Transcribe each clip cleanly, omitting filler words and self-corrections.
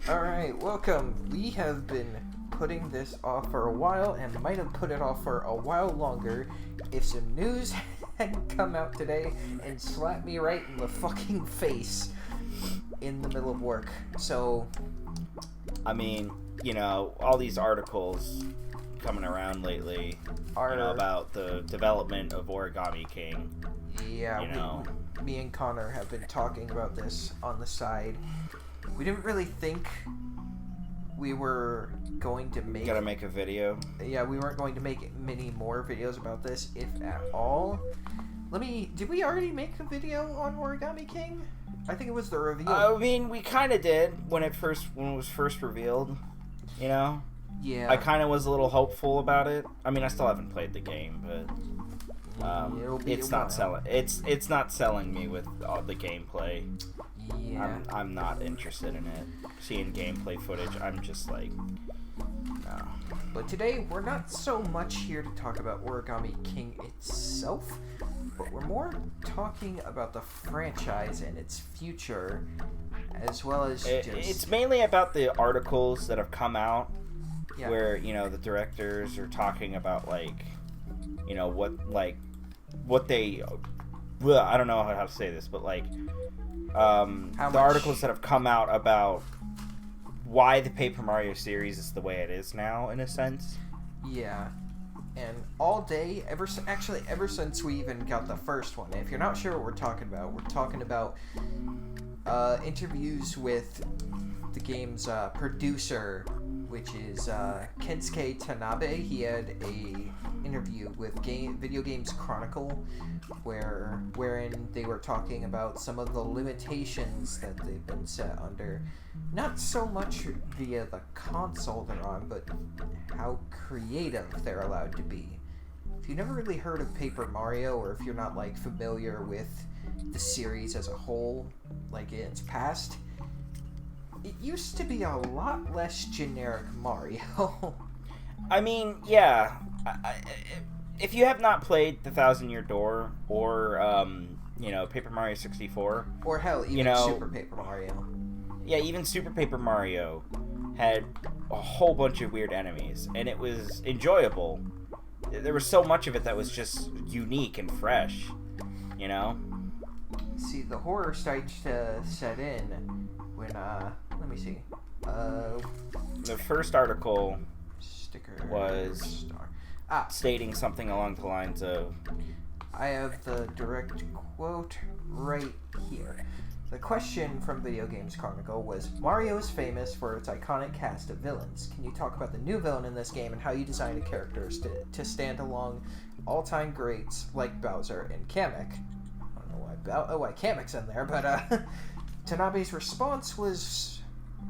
Alright, welcome. We have been putting this off for a while and might have put it off for a while longer if some news had come out today and slapped me right in the fucking face in the middle of work. So, I mean, you know, all these articles coming around lately about the development of Origami King. Yeah, me and Connor have been talking about this on the side. We didn't really think we were going to make... Gotta make a video? Yeah, we weren't going to make many more videos about this, if at all. Did we already make a video on Origami King? I think it was the reveal. I mean, we kind of did when it was first revealed, you know? Yeah. I kind of was a little hopeful about it. I mean, I still haven't played the game, but... it's not selling. It's not selling me with all the gameplay. Yeah. I'm not interested in it. Seeing gameplay footage, I'm just like, no. But today we're not so much here to talk about Origami King itself, but we're more talking about the franchise and its future, as well as it's mainly about the articles that have come out, yeah, where the directors are talking about what they, well, I don't know how to say this, but the articles that have come out about why the Paper Mario series is the way it is now, in a sense. Yeah, and all day, ever since we even got the first one. If you're not sure what we're talking about interviews with the game's producer, which is Kensuke Tanabe. He had a interview with Video Games Chronicle, wherein they were talking about some of the limitations that they've been set under, not so much via the console they're on, but how creative they're allowed to be. If you've never really heard of Paper Mario, or if you're not familiar with the series as a whole, in its past, it used to be a lot less generic Mario. I mean, yeah. If you have not played The 1,000-Year Door or, Paper Mario 64... Or hell, even Super Paper Mario. Yeah, even Super Paper Mario had a whole bunch of weird enemies, and it was enjoyable. There was so much of it that was just unique and fresh, See, the horror started to set in when, let me see. The first article sticker was stating something along the lines of... I have the direct quote right here. The question from Video Games Chronicle was, Mario is famous for its iconic cast of villains. Can you talk about the new villain in this game and how you designed the characters to stand along all-time greats like Bowser and Kamek? I don't know why Kamek's in there, but Tanabe's response was,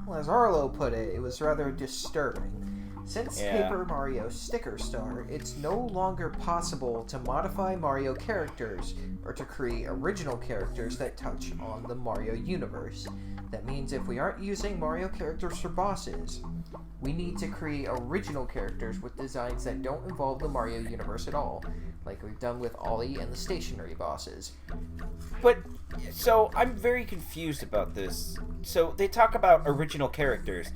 well, as Arlo put it, it was rather disturbing. Since Paper Mario Sticker Star, it's no longer possible to modify Mario characters or to create original characters that touch on the Mario universe. That means if we aren't using Mario characters for bosses, we need to create original characters with designs that don't involve the Mario universe at all, like we've done with Ollie and the stationary bosses. But, so, I'm very confused about this. So, they talk about original characters.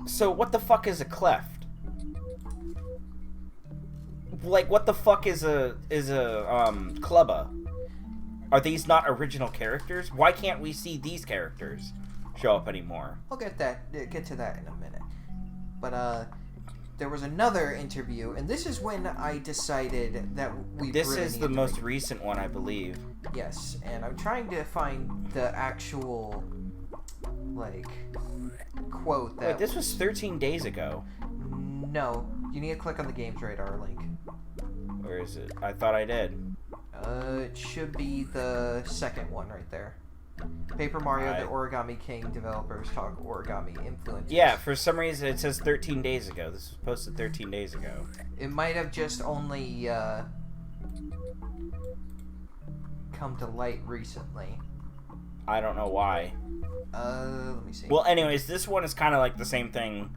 So, what the fuck is a cleft? What the fuck is a Clubba? Are these not original characters? Why can't we see these characters show up anymore? I'll get to that in a minute. But, there was another interview, and this is when I decided that we This really is the most recent one, I believe. Yes, and I'm trying to find the actual, quote that... Wait, this was 13 days ago. No, you need to click on the Games Radar link. Where is it? I thought I did. It should be the second one right there. Paper Mario, the Origami King developers talk origami influences. Yeah, for some reason it says 13 days ago. This was posted 13 days ago. It might have just only come to light recently. I don't know why. Let me see. Well, anyways, this one is kind of like the same thing,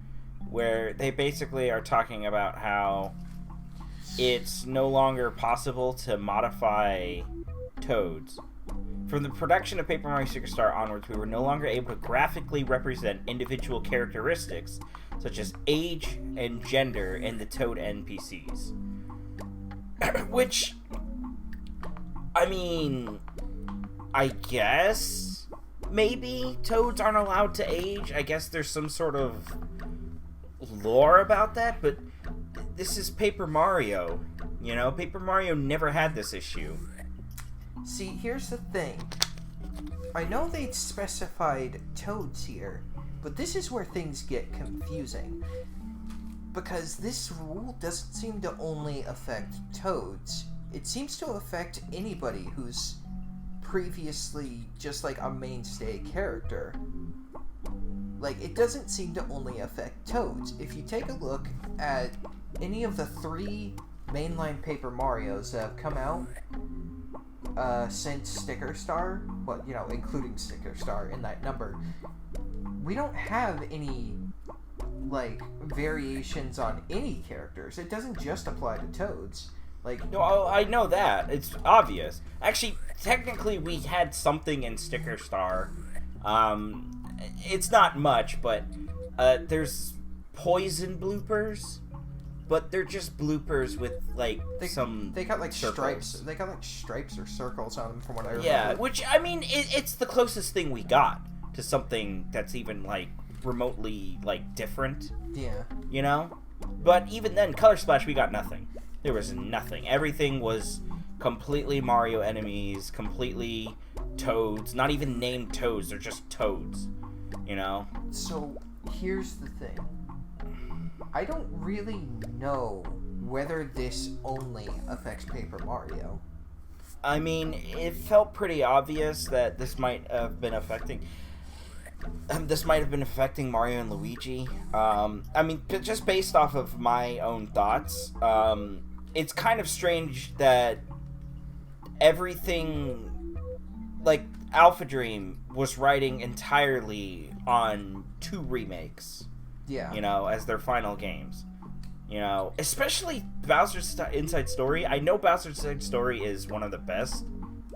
where they basically are talking about how it's no longer possible to modify Toads From the production of Paper Mario Superstar onwards, we were no longer able to graphically represent individual characteristics, such as age and gender, in the Toad NPCs. Which, I mean, I guess maybe Toads aren't allowed to age. I guess there's some sort of lore about that, but this is Paper Mario. You know, Paper Mario never had this issue. See, here's the thing. I know they'd specified Toads here, but this is where things get confusing. Because this rule doesn't seem to only affect Toads. It seems to affect anybody who's previously just like a mainstay character. Like, it doesn't seem to only affect Toads. If you take a look at any of the 3 mainline Paper Marios that have come out since Sticker Star, well, you know, including Sticker Star in that number, we don't have any, like, variations on any characters. It doesn't just apply to Toads. Like, no, I know that. It's obvious. Actually, technically, we had something in Sticker Star. It's not much, but there's poison bloopers. But they're just bloopers with, like, they got, like, circles. stripes. They got, like, stripes or circles on them, from what I remember. Yeah, which, I mean, it's the closest thing we got to something that's even, like, remotely, like, different. Yeah. You know? But even then, Color Splash, we got nothing. There was nothing. Everything was completely Mario enemies, completely Toads. Not even named Toads, they're just Toads. You know? So, here's the thing. I don't really know whether this only affects Paper Mario. I mean, it felt pretty obvious that this might have been affecting Mario and Luigi. I mean, just based off of my own thoughts, it's kind of strange that everything, like, Alpha Dream was writing entirely on 2 remakes. Yeah. You know, as their final games. You know, especially Bowser's Inside Story. I know Bowser's Inside Story is one of the best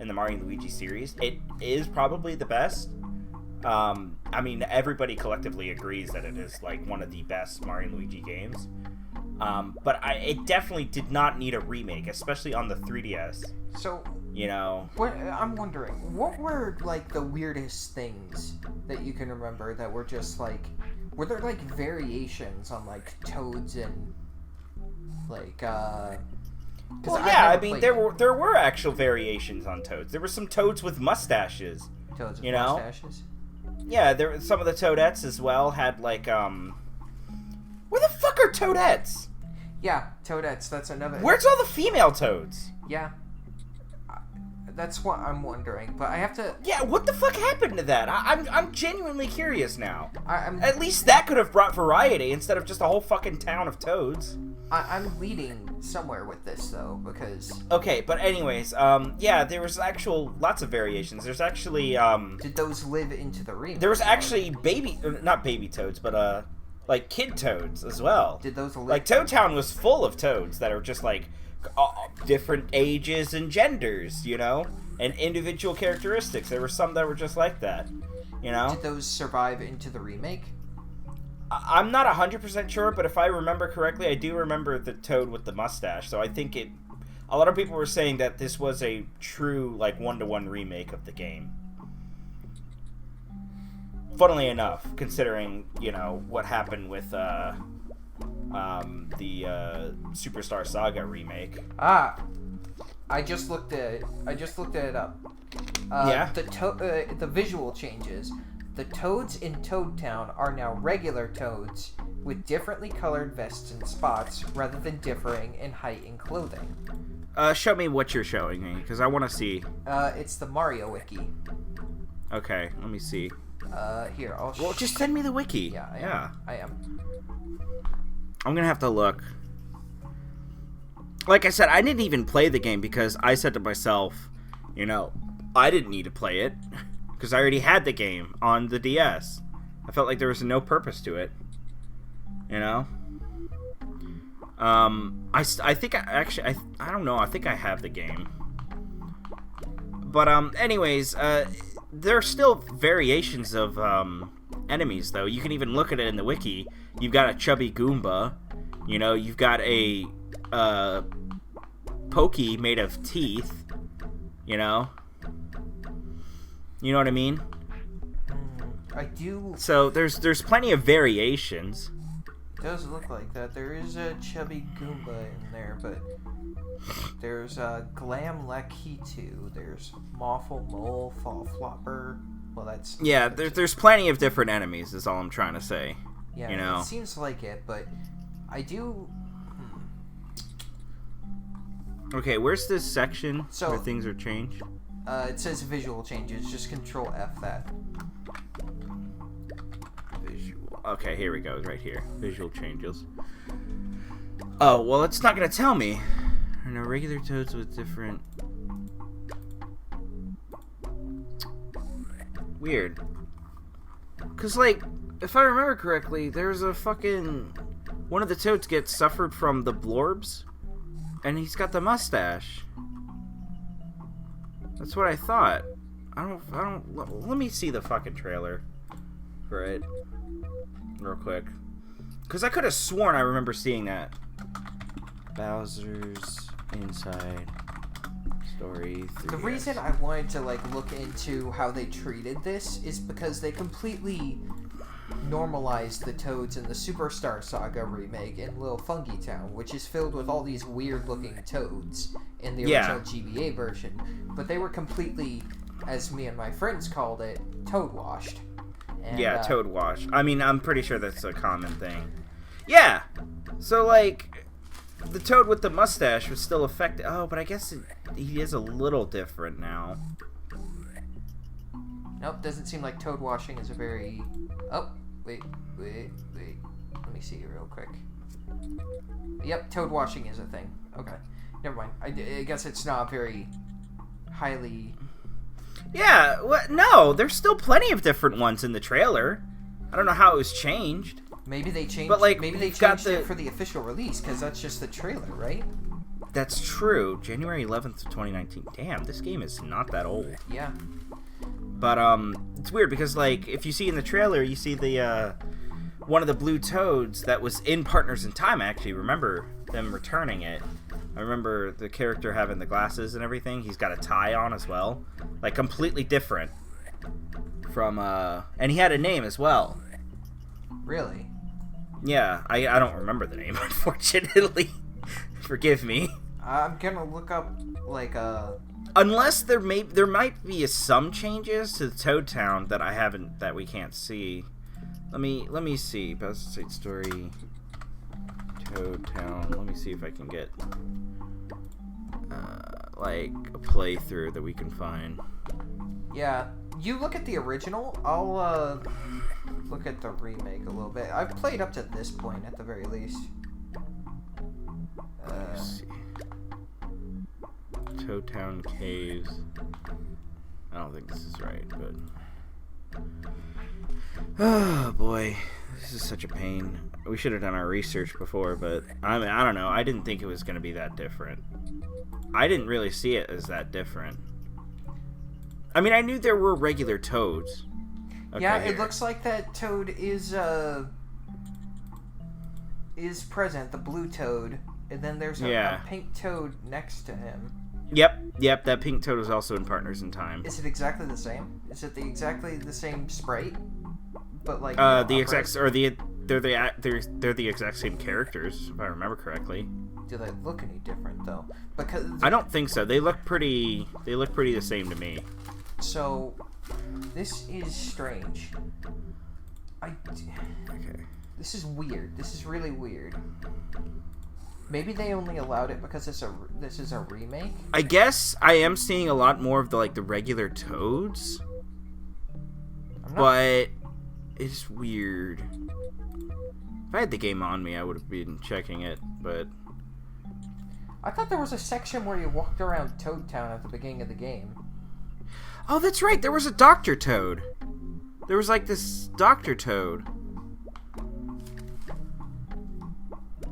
in the Mario and Luigi series. It is probably the best. I mean, everybody collectively agrees that it is, like, one of the best Mario and Luigi games. But it definitely did not need a remake, especially on the 3DS. So, you know, I'm wondering, what were, like, the weirdest things that you can remember that were just, like, were there, like, variations on, like, Toads and, like, well, yeah, I mean, there were actual variations on Toads. There were some Toads with mustaches. Toads with you know? mustaches? Yeah, there some of the Toadettes as well had, like, where the fuck are Toadettes? Yeah, Toadettes, that's another... Where's all the female Toads? Yeah. That's what I'm wondering, but I have to... Yeah, what the fuck happened to that? I'm genuinely curious now. At least that could have brought variety instead of just a whole fucking town of Toads. I'm leading somewhere with this, though, because... Okay, but anyways, yeah, there was lots of variations. There's actually, Did those live into the remake? There was actually not baby Toads, but, like, kid Toads as well. Did those live... Like, Toad Town was full of Toads that are just, like, different ages and genders, you know? And individual characteristics. There were some that were just like that, you know? Did those survive into the remake? I'm not 100% sure, but if I remember correctly, I do remember the Toad with the mustache, so I think a lot of people were saying that this was a true, like, one-to-one remake of the game. Funnily enough, considering, you know, what happened with, the Superstar Saga remake. I just looked at it up. Yeah? The visual changes. The Toads in Toad Town are now regular Toads with differently colored vests and spots rather than differing in height and clothing. Show me what you're showing me, because I want to see. It's the Mario Wiki. Okay, let me see. Here, Well, just send me the wiki. Yeah, I am. I'm gonna have to look. Like I said, I didn't even play the game because I said to myself, you know, I didn't need to play it because I already had the game on the DS. I felt like there was no purpose to it, you know. I think I don't know. I think I have the game, But anyways, there are still variations of enemies, though. You can even look at it in the wiki. You've got a chubby Goomba. You know, you've got a Pokey made of teeth. You know what I mean? I do. So there's plenty of variations. It does look like that. There is a chubby Goomba in there, but there's Glam Lakitu. There's Moffle Mole, Fall Flopper. Well, that's there's plenty of different enemies. Is all I'm trying to say. Yeah, you know, it seems like it, but I do. Okay, where's this section where things are changed? It says visual changes. Just Control F that. Visual. Okay, here we go. Right here. Visual changes. Oh, well, it's not going to tell me. I know regular toads with different... Weird. Because, like, if I remember correctly, there's a fucking... One of the toads gets suffered from the blorbs, and he's got the mustache. That's what I thought. I don't... Let me see the fucking trailer for it real quick. Because I could have sworn I remember seeing that. Bowser's Inside Story 3. The reason I wanted to look into how they treated this is because they completely normalized the toads in the Superstar Saga remake in Little Funky Town, which is filled with all these weird looking toads in the original GBA version. But they were completely, as me and my friends called it, toad washed. And, toad washed. I mean, I'm pretty sure that's a common thing. Yeah! So, like, the toad with the mustache was still affected. Oh, but I guess he is a little different now. Nope, doesn't seem like toad washing is a very... Oh, wait. Let me see it real quick. Yep, toad washing is a thing. Okay, never mind. I guess it's not very highly... Yeah, no, there's still plenty of different ones in the trailer. I don't know how it was changed. Maybe they changed. But like, maybe they changed it for the official release because that's just the trailer, right? That's true. January 11th, 2019. Damn, this game is not that old. Yeah. But it's weird because like if you see in the trailer, you see the one of the blue toads that was in Partners in Time. I actually remember them returning it. I remember the character having the glasses and everything. He's got a tie on as well, like completely different from and he had a name as well. Really? Yeah, I don't remember the name, unfortunately. Forgive me. I'm gonna look up like unless there might be some changes to Toad Town that we can't see. Let me see. Bowser's Inside Story, Toad Town. Let me see if I can get like a playthrough that we can find. Yeah, you look at the original. I'll look at the remake a little bit. I've played up to this point at the very least. Let's see. Toad Town Caves. I don't think this is right, but oh boy, this is such a pain. We should have done our research before, but I mean, I don't know. I didn't think it was going to be that different. I didn't really see it as that different. I mean, I knew there were regular toads. Okay, yeah, it looks like that toad is present, the blue toad, and then there's a pink toad next to him. Yep, that pink toad was also in Partners in Time. Is it exactly the same? Is it exactly the same sprite? But like the exact or they're the exact same characters, if I remember correctly. Do they look any different though? Because I don't think so. They look pretty the same to me. So this is strange. Okay. This is weird. This is really weird. Maybe they only allowed it because this is a remake? I guess I am seeing a lot more of the regular toads. But it's weird. If I had the game on me, I would have been checking it, but I thought there was a section where you walked around Toad Town at the beginning of the game. Oh, that's right. There was a Dr. Toad. There was like this Dr. Toad.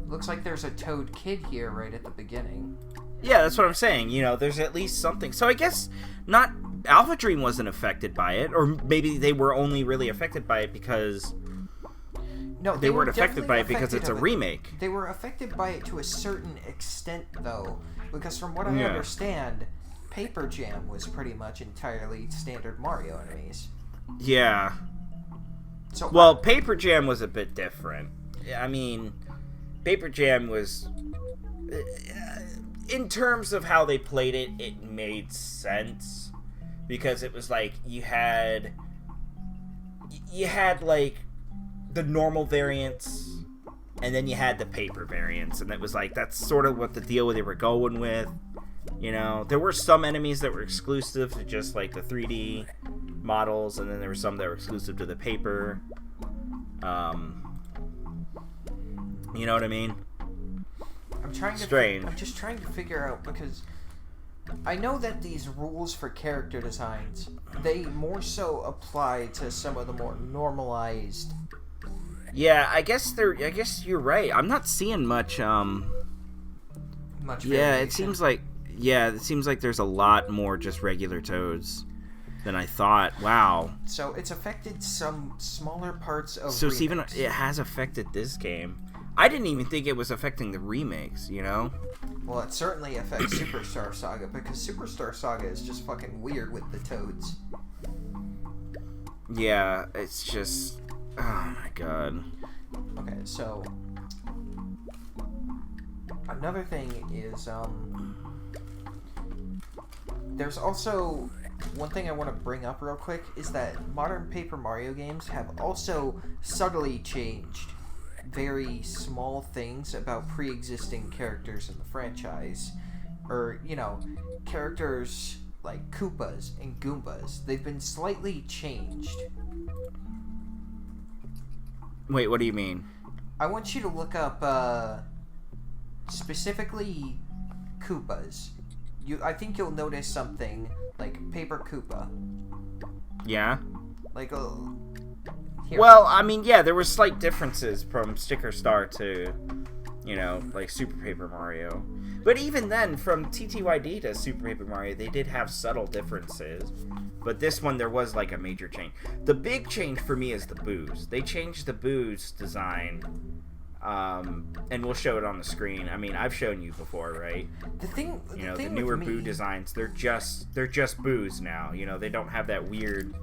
Looks like there's a Toad Kid here right at the beginning. Yeah, that's what I'm saying. You know, there's at least something. So I guess not Alpha Dream wasn't affected by it, or maybe they were only really affected by it because no, they weren't affected by it because it's a remake. They were affected by it to a certain extent, though, because from what I understand, Paper Jam was pretty much entirely standard Mario enemies. Yeah. So well, Paper Jam was a bit different. I mean, Paper Jam was, in terms of how they played it, it made sense because it was like you had like the normal variants, and then you had the paper variants, and it was like that's sort of what the deal they were going with. You know, there were some enemies that were exclusive to just like the 3D models, and then there were some that were exclusive to the paper. You know what I mean? I'm just trying to figure out, because I know that these rules for character designs, they more so apply to some of the more normalized. Yeah, I guess you're right. I'm not seeing much. Much. Yeah, it seems like there's a lot more just regular Toads than I thought. Wow. So it's affected some smaller parts of. So it's even it has affected this game. I didn't even think it was affecting the remakes, you know? Well, it certainly affects Superstar Saga, because Superstar Saga is just fucking weird with the Toads. Yeah, it's just... Oh my god. Okay, so... Another thing is, there's also... One thing I want to bring up real quick is that modern Paper Mario games have also subtly changed very small things about pre-existing characters in the franchise, or characters like Koopas and Goombas. They've been slightly changed. Wait, what do you mean? I want you to look up specifically Koopas. I think you'll notice something like Paper Koopa. Yeah. Like here. Well, I mean, yeah, there were slight differences from Sticker Star to, like Super Paper Mario. But even then, from TTYD to Super Paper Mario, they did have subtle differences. But this one, there was like a major change. The big change for me is the boos. They changed the boos design, and we'll show it on the screen. I mean, I've shown you before, right? The newer boo designs, they're just boos now. They don't have that weird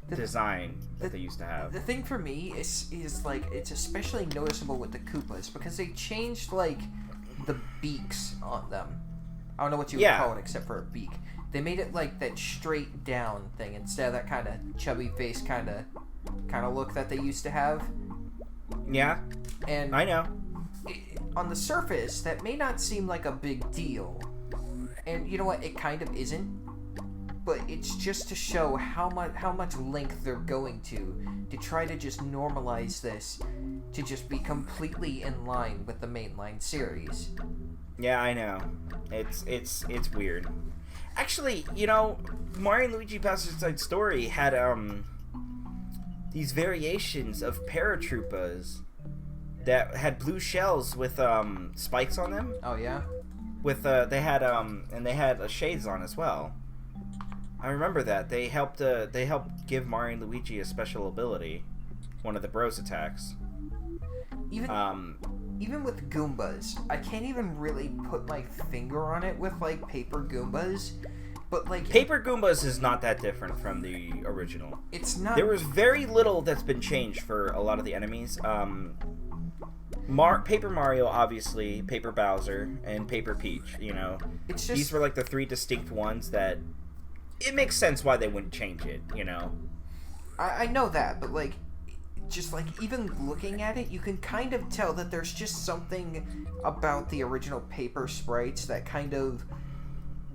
design that they used to have. The thing for me is like, it's especially noticeable with the Koopas because they changed like the beaks on them. I don't know what you would call it except for a beak. They made it like that straight down thing instead of that kind of chubby face kind of look that they used to have. Yeah. And I know. On the surface, that may not seem like a big deal. And you know what? It kind of isn't. But it's just to show how much length they're going to try to just normalize this to just be completely in line with the mainline series. Yeah, I know. It's weird. Actually, Mario and Luigi Bowser's Inside Story had these variations of paratroopas that had blue shells with spikes on them. Oh yeah. With they had shades on as well. I remember that they helped give Mario and Luigi a special ability, one of the Bros attacks. Even with Goombas, I can't even really put my finger on it with like Paper Goombas, but like Paper Goombas is not that different from the original. It's not. There was very little that's been changed for a lot of the enemies. Paper Mario, obviously, Paper Bowser, and Paper Peach. It's just, these were like the three distinct ones that it makes sense why they wouldn't change it. I know that, but like, just like even looking at it, you can kind of tell that there's just something about the original paper sprites that kind of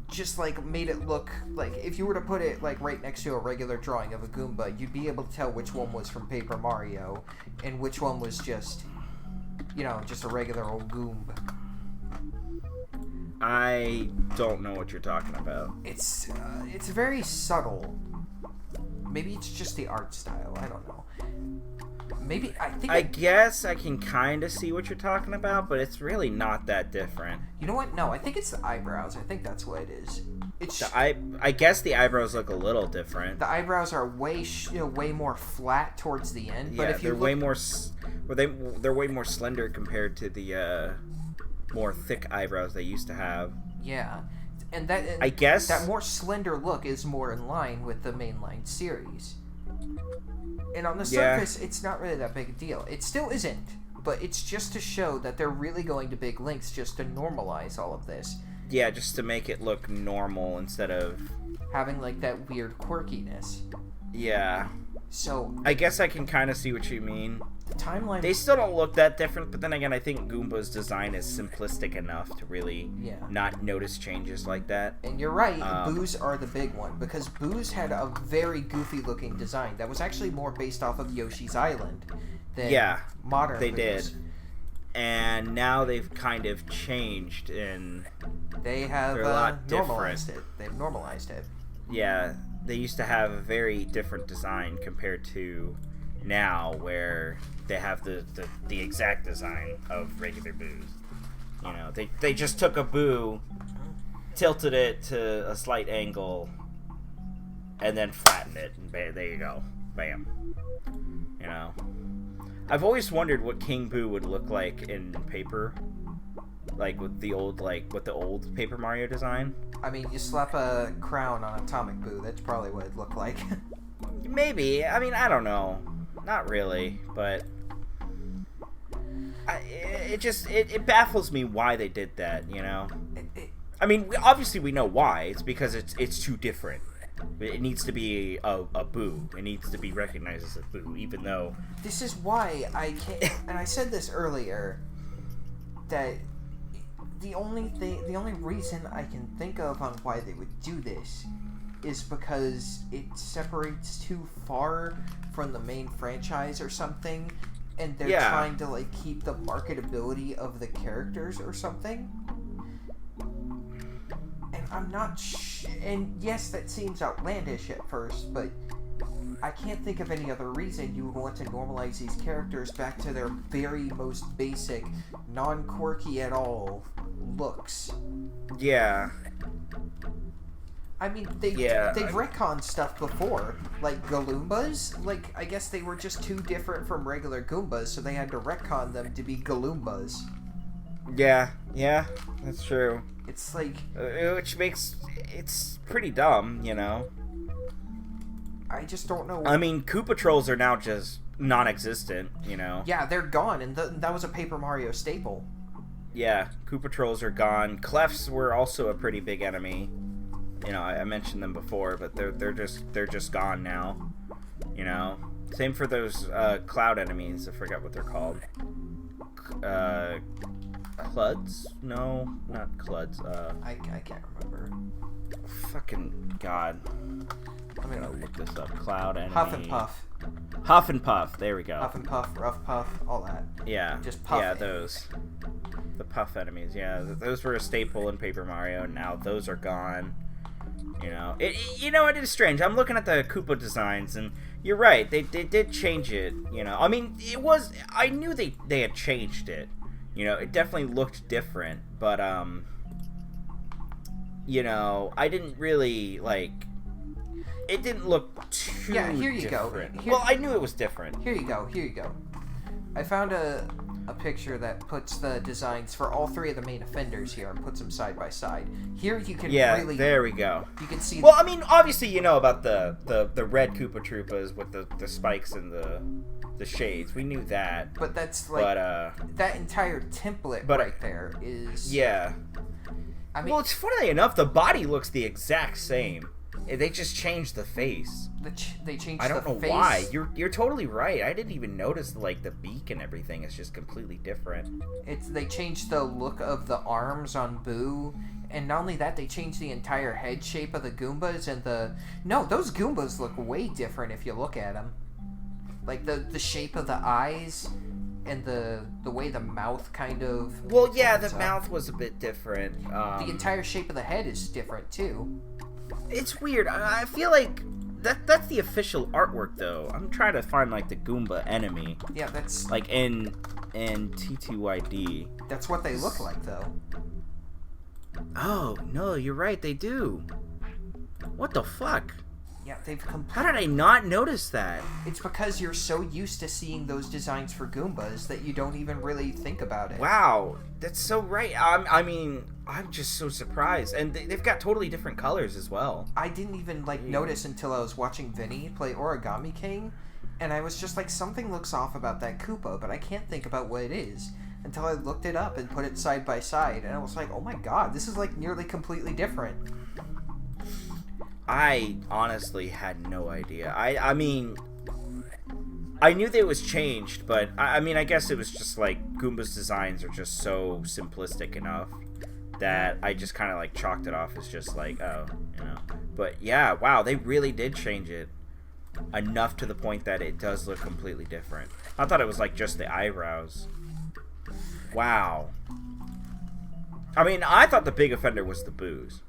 just like made it look like, if you were to put it like right next to a regular drawing of a Goomba, you'd be able to tell which one was from Paper Mario and which one was just a regular old Goomba. I don't know what you're talking about. It's very subtle. Maybe it's just the art style. I don't know. Maybe I guess I can kind of see what you're talking about, but it's really not that different. You know what? No, I think it's the eyebrows. I think that's what it is. It's I guess the eyebrows look a little different. The eyebrows are way more flat towards the end. But Yeah, if you they're way more. They're way more slender compared to the more thick eyebrows they used to have. Yeah, and that I guess that more slender look is more in line with the mainline series. And on the surface, it's not really that big a deal. It still isn't, but it's just to show that they're really going to big lengths just to normalize all of this. Yeah, just to make it look normal instead of having like that weird quirkiness. Yeah. So I guess I can kind of see what you mean. The timeline. They still don't look that different, but then again, I think Goomba's design is simplistic enough to really not notice changes like that. And you're right, Boo's are the big one, because Boo's had a very goofy-looking design that was actually more based off of Yoshi's Island than modern they Boo's. did. And now they've kind of changed, and they have they're a lot normalized different. it. They've normalized it. Yeah, they used to have a very different design compared to now, where they have the exact design of regular Boos. You know, they just took a Boo, tilted it to a slight angle, and then flattened it, and there you go, bam. You know, I've always wondered what King Boo would look like in paper, like with the old Paper Mario design. I mean, you slap a crown on Atomic Boo, that's probably what it'd look like. Maybe. I mean, I don't know. Not really, but it baffles me why they did that, you know? I mean, obviously we know why. It's because it's too different. It needs to be a Boo. It needs to be recognized as a Boo, even though... This is why I can't... And I said this earlier, that the only reason I can think of on why they would do this is because it separates too far from the main franchise or something, and they're trying to like keep the marketability of the characters or something. And I'm not and yes, that seems outlandish at first, but I can't think of any other reason you would want to normalize these characters back to their very most basic, non-quirky at all looks. Yeah. I mean, they've retconned stuff before, like Galoombas. Like, I guess they were just too different from regular Goombas, so they had to retcon them to be Galoombas. Yeah, that's true. It's like... which makes... It's pretty dumb, you know? I just don't know... I mean, Koopa Trolls are now just non-existent, you know? Yeah, they're gone, and that was a Paper Mario staple. Yeah, Koopa Trolls are gone. Clefs were also a pretty big enemy. You know, I mentioned them before, but they're just gone now. You know, same for those cloud enemies. I forgot what they're called. Cluds? No, not Cluds. I can't remember. Fucking God. I'm gonna look this up. Cloud enemy. Huff and Puff. Huff and Puff. There we go. Huff and Puff, Rough Puff, all that. Yeah. Just Puff. Yeah, those. The Puff enemies. Yeah, those were a staple in Paper Mario, and now those are gone. You know, it is strange. I'm looking at the Koopa designs, and you're right. They did change it. You know, I mean, I knew they had changed it. You know, it definitely looked different, but you know, I didn't really like. It didn't look too. Yeah, here you different. go. Well, I knew it was different. Here you go. I found a picture that puts the designs for all three of the main offenders here and puts them side by side. Here you can really... there we go. You can see... Well, I mean, obviously you know about the red Koopa Troopas with the spikes and the shades. We knew that. But that's like... that entire template right there is... Yeah. I mean... Well, it's funny enough, the body looks the exact same. They just changed the face. They changed the face. I don't know why. You're totally right. I didn't even notice like the beak and everything is just completely different. They changed the look of the arms on Boo, and not only that, they changed the entire head shape of the Goombas and those Goombas look way different if you look at them. Like the shape of the eyes and the way the mouth kind of... Well, yeah, the mouth was a bit different. The entire shape of the head is different too. It's weird. I feel like that's the official artwork though. I'm trying to find like the Goomba enemy. Yeah, that's like in TTYD. That's what they look like though. Oh no, you're right. They do. What the fuck? Yeah, How did I not notice that? It's because you're so used to seeing those designs for Goombas that you don't even really think about it. Wow, that's so right. I mean, I'm just so surprised. And they've got totally different colors as well. I didn't even, notice until I was watching Vinny play Origami King, and I was just like, something looks off about that Koopa, but I can't think about what it is. Until I looked it up and put it side by side, and I was like, oh my god, this is, nearly completely different. I honestly had no idea. I mean, I knew that it was changed, but I mean, I guess it was just Goomba's designs are just so simplistic enough that I just kind of chalked it off as just oh, you know. But yeah, wow, they really did change it enough to the point that it does look completely different. I thought it was just the eyebrows. Wow. I mean, I thought the big offender was the booze.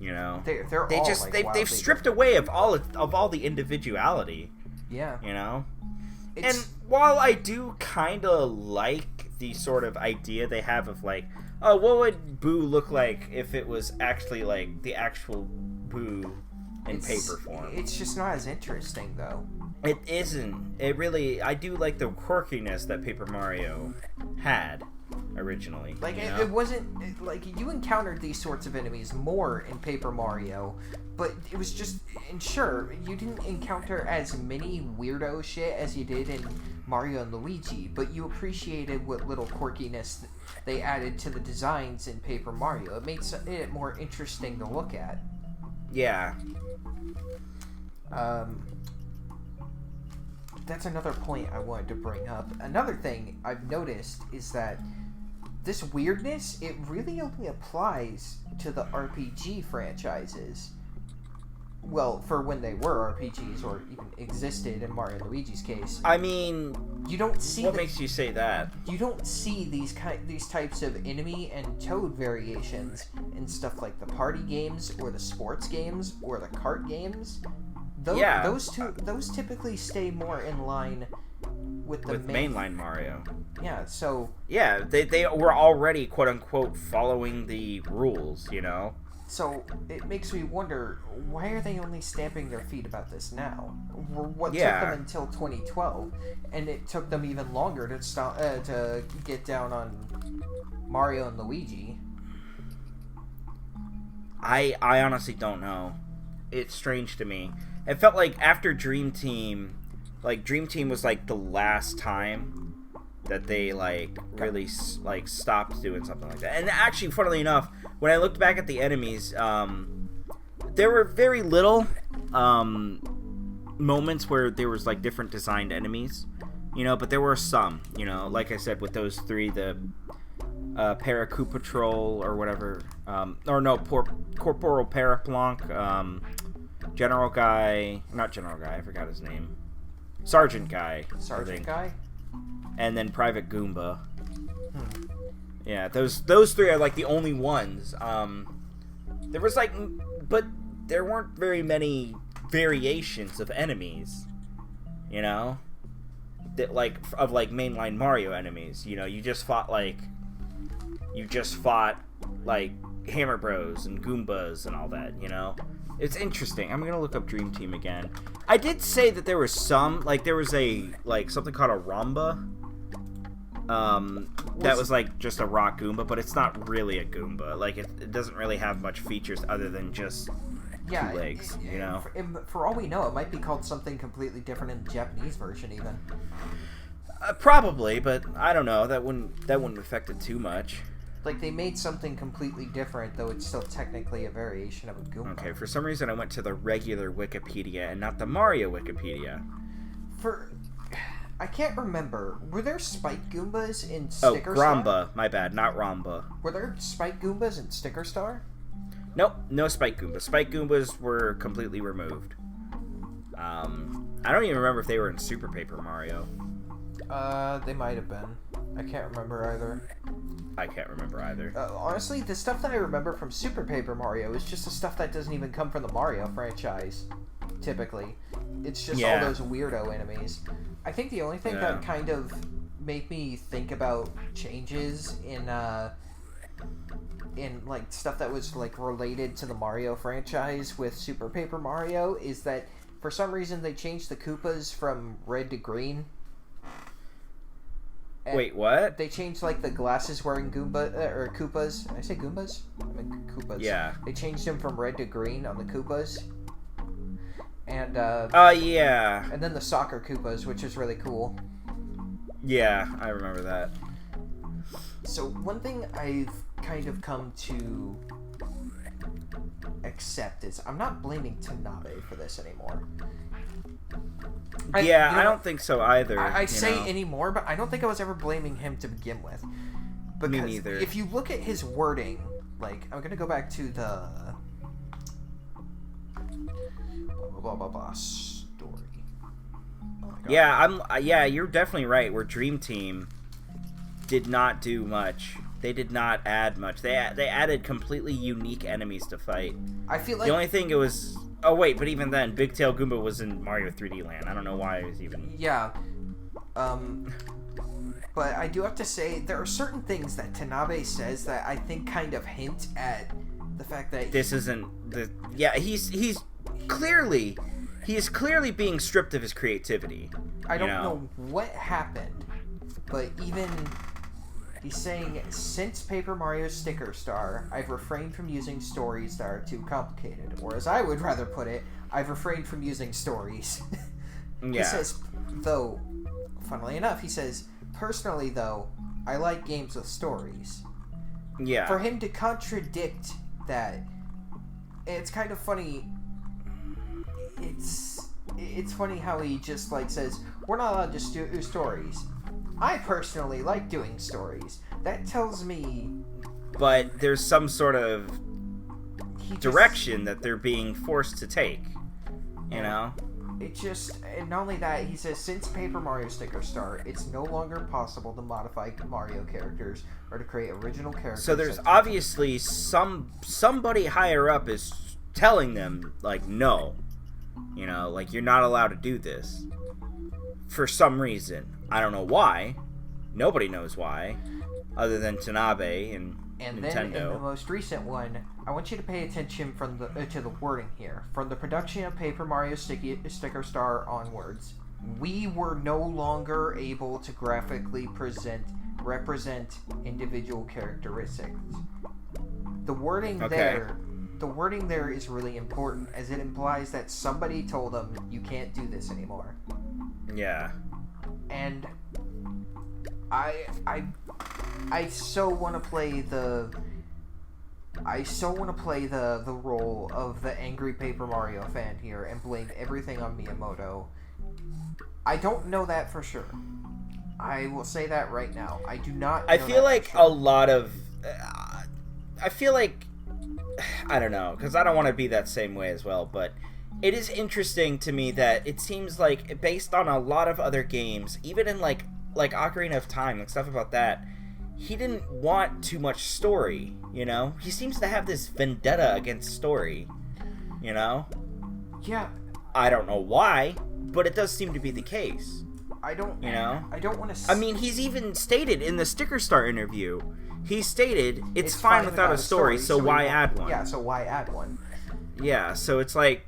You know, they've stripped away of all the individuality. Yeah. You know, and while I do kind of like the sort of idea they have of oh, what would Boo look like if it was actually the actual Boo in paper form? It's just not as interesting though. It isn't. It really. I do like the quirkiness that Paper Mario had originally. It wasn't you encountered these sorts of enemies more in Paper Mario, but it was just, and sure, you didn't encounter as many weirdo shit as you did in Mario and Luigi, but you appreciated what little quirkiness they added to the designs in Paper Mario. It made it more interesting to look at. Yeah. That's another point I wanted to bring up. Another thing I've noticed is that this weirdness, it really only applies to the RPG franchises. Well, for when they were RPGs or even existed in Mario and Luigi's case. I mean, you don't see what makes you say that? You don't see these types of enemy and Toad variations in stuff like the party games or the sports games or the kart games. Those typically stay more in line with mainline Mario. Yeah, so yeah, they were already quote unquote following the rules, you know. So it makes me wonder, why are they only stamping their feet about this now? What took them until 2012, and it took them even longer to get down on Mario and Luigi? I honestly don't know. It's strange to me. It felt like after Dream Team, Dream Team was the last time that they really stopped doing something like that. And actually, funnily enough, when I looked back at the enemies, there were very little moments where there was different designed enemies, you know, but there were some, you know, like I said, with those three, the Paracoup Patrol or whatever, Corporal Paraplonk, General Guy, not General Guy, I forgot his name. Sergeant Guy. Sergeant Guy? And then Private Goomba. Yeah, those three are the only ones. There was but there weren't very many variations of enemies. You know? That of mainline Mario enemies. You know, you just fought Hammer Bros and Goombas and all that, you know? It's interesting. I'm gonna look up Dream Team again. I did say that there was some, there was a, something called a Ramba. That was, just a rock Goomba, but it's not really a Goomba. It doesn't really have much features other than just two legs, you know? For all we know, it might be called something completely different in the Japanese version, even. Probably, but I don't know. That wouldn't affect it too much. They made something completely different, though it's still technically a variation of a Goomba. Okay, for some reason I went to the regular Wikipedia and not the Mario Wikipedia. I can't remember. Were there Spike Goombas in Sticker Star? Oh, Gramba. My bad, not Ramba. Were there Spike Goombas in Sticker Star? Nope, no Spike Goombas. Spike Goombas were completely removed. I don't even remember if they were in Super Paper Mario. They might have been. I can't remember either. I can't remember either. Honestly, the stuff that I remember from Super Paper Mario is just the stuff that doesn't even come from the Mario franchise. typically. It's just all those weirdo enemies. I think the only thing that kind of made me think about changes in like stuff that was like related to the Mario franchise with Super Paper Mario is that for some reason they changed the Koopas from red to green. And wait, what? They changed like the glasses wearing Koopas. Did I say Goombas? I mean Koopas. Yeah. They changed them from red to green on the Koopas. And yeah. And then the soccer Koopas, which is really cool. Yeah, I remember that. So one thing I've kind of come to accept is I'm not blaming Tanabe for this anymore. I don't think so either. I say anymore, but I don't think I was ever blaming him to begin with. Because me neither. If you look at his wording, like I'm gonna go back to the story. Oh yeah, you're definitely right. Where Dream Team did not do much. They did not add much. They added completely unique enemies to fight. I feel like the only thing it was. Oh wait, but even then, Big Tail Goomba was in Mario 3D Land. I don't know why it was even. Yeah. But I do have to say there are certain things that Tanabe says that I think kind of hint at the fact that this isn't the. Yeah, he is clearly being stripped of his creativity. I don't know what happened, but even. He's saying, since Paper Mario Sticker Star, I've refrained from using stories that are too complicated. Or as I would rather put it, I've refrained from using stories. Yeah. He says, though, funnily enough, he says, personally, though, I like games with stories. Yeah. For him to contradict that, it's kind of funny. It's funny how he just, like, says, we're not allowed to do stories. I personally like doing stories. That tells me... But there's some sort of direction that they're being forced to take. You know? It just... And not only that, he says, since Paper Mario Sticker Star, it's no longer possible to modify Mario characters or to create original characters. So there's obviously somebody higher up is telling them, like, no. You know, like, you're not allowed to do this. For some reason. I don't know why. Nobody knows why, other than Tanabe and Nintendo. Then in the most recent one, I want you to pay attention to the wording here. From the production of Paper Mario Sticker Star onwards, we were no longer able to graphically represent individual characteristics. The wording there is really important, as it implies that somebody told them you can't do this anymore. Yeah. And I so want to play the role of the angry Paper Mario fan here and blame everything on Miyamoto. I don't know that for sure. I will say that right now. I do not know I feel like for sure. a lot of I feel like I don't know, because I don't want to be that same way as well, but it is interesting to me that it seems like, based on a lot of other games, even in like Ocarina of Time, like stuff about that, he didn't want too much story, you know? He seems to have this vendetta against story, you know? Yeah. I don't know why, but it does seem to be the case. I don't want to... I mean, he's even stated in the Sticker Star interview, he stated, it's fine without a story, so why add one? Yeah, so why add one? Yeah, so it's like,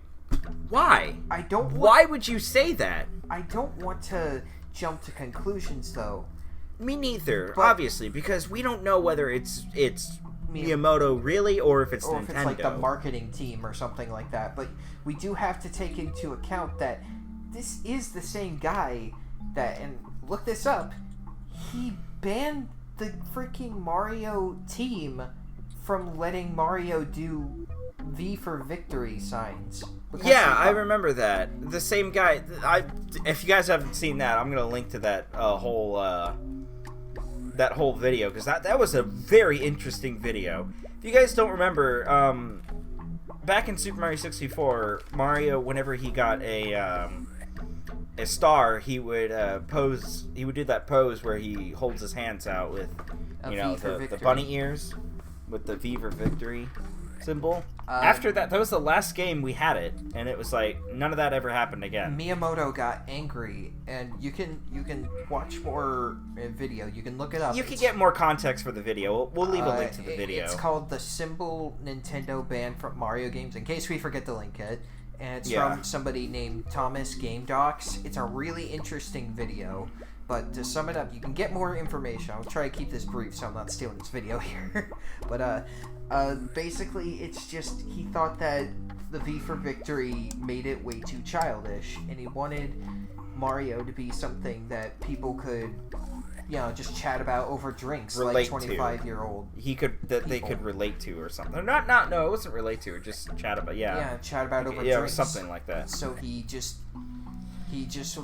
why? Why would you say that? I don't want to jump to conclusions, though. Me neither, obviously, because we don't know whether it's Miyamoto really, or if it's Nintendo. Or if it's like the marketing team or something like that. But we do have to take into account that this is the same guy that, and look this up, he banned the freaking Mario team from letting Mario do V for victory signs. Yeah, I remember that. The same guy. If you guys haven't seen that, I'm gonna link to that whole video, because that was a very interesting video. If you guys don't remember, back in Super Mario 64, Mario, whenever he got a star, he would pose. He would do that pose where he holds his hands out with, the bunny ears, with the V for victory symbol. After that was the last game we had it, and it was like none of that ever happened again. Miyamoto got angry, and you can watch more video. You can look it up. You can get more context for the video. We'll leave a link to the video. It's called The Symbol Nintendo Ban from Mario Games, in case we forget to link it. And it's from somebody named Thomas Game Docs. It's a really interesting video. But to sum it up, you can get more information. I'll try to keep this brief so I'm not stealing this video here. But basically, it's just he thought that the V for Victory made it way too childish, and he wanted Mario to be something that people could, just chat about over drinks, relate like 25-year-old. They could relate to or something. No, it wasn't relate to. Just chat about. Yeah, chat about over drinks. Yeah, something like that. So he just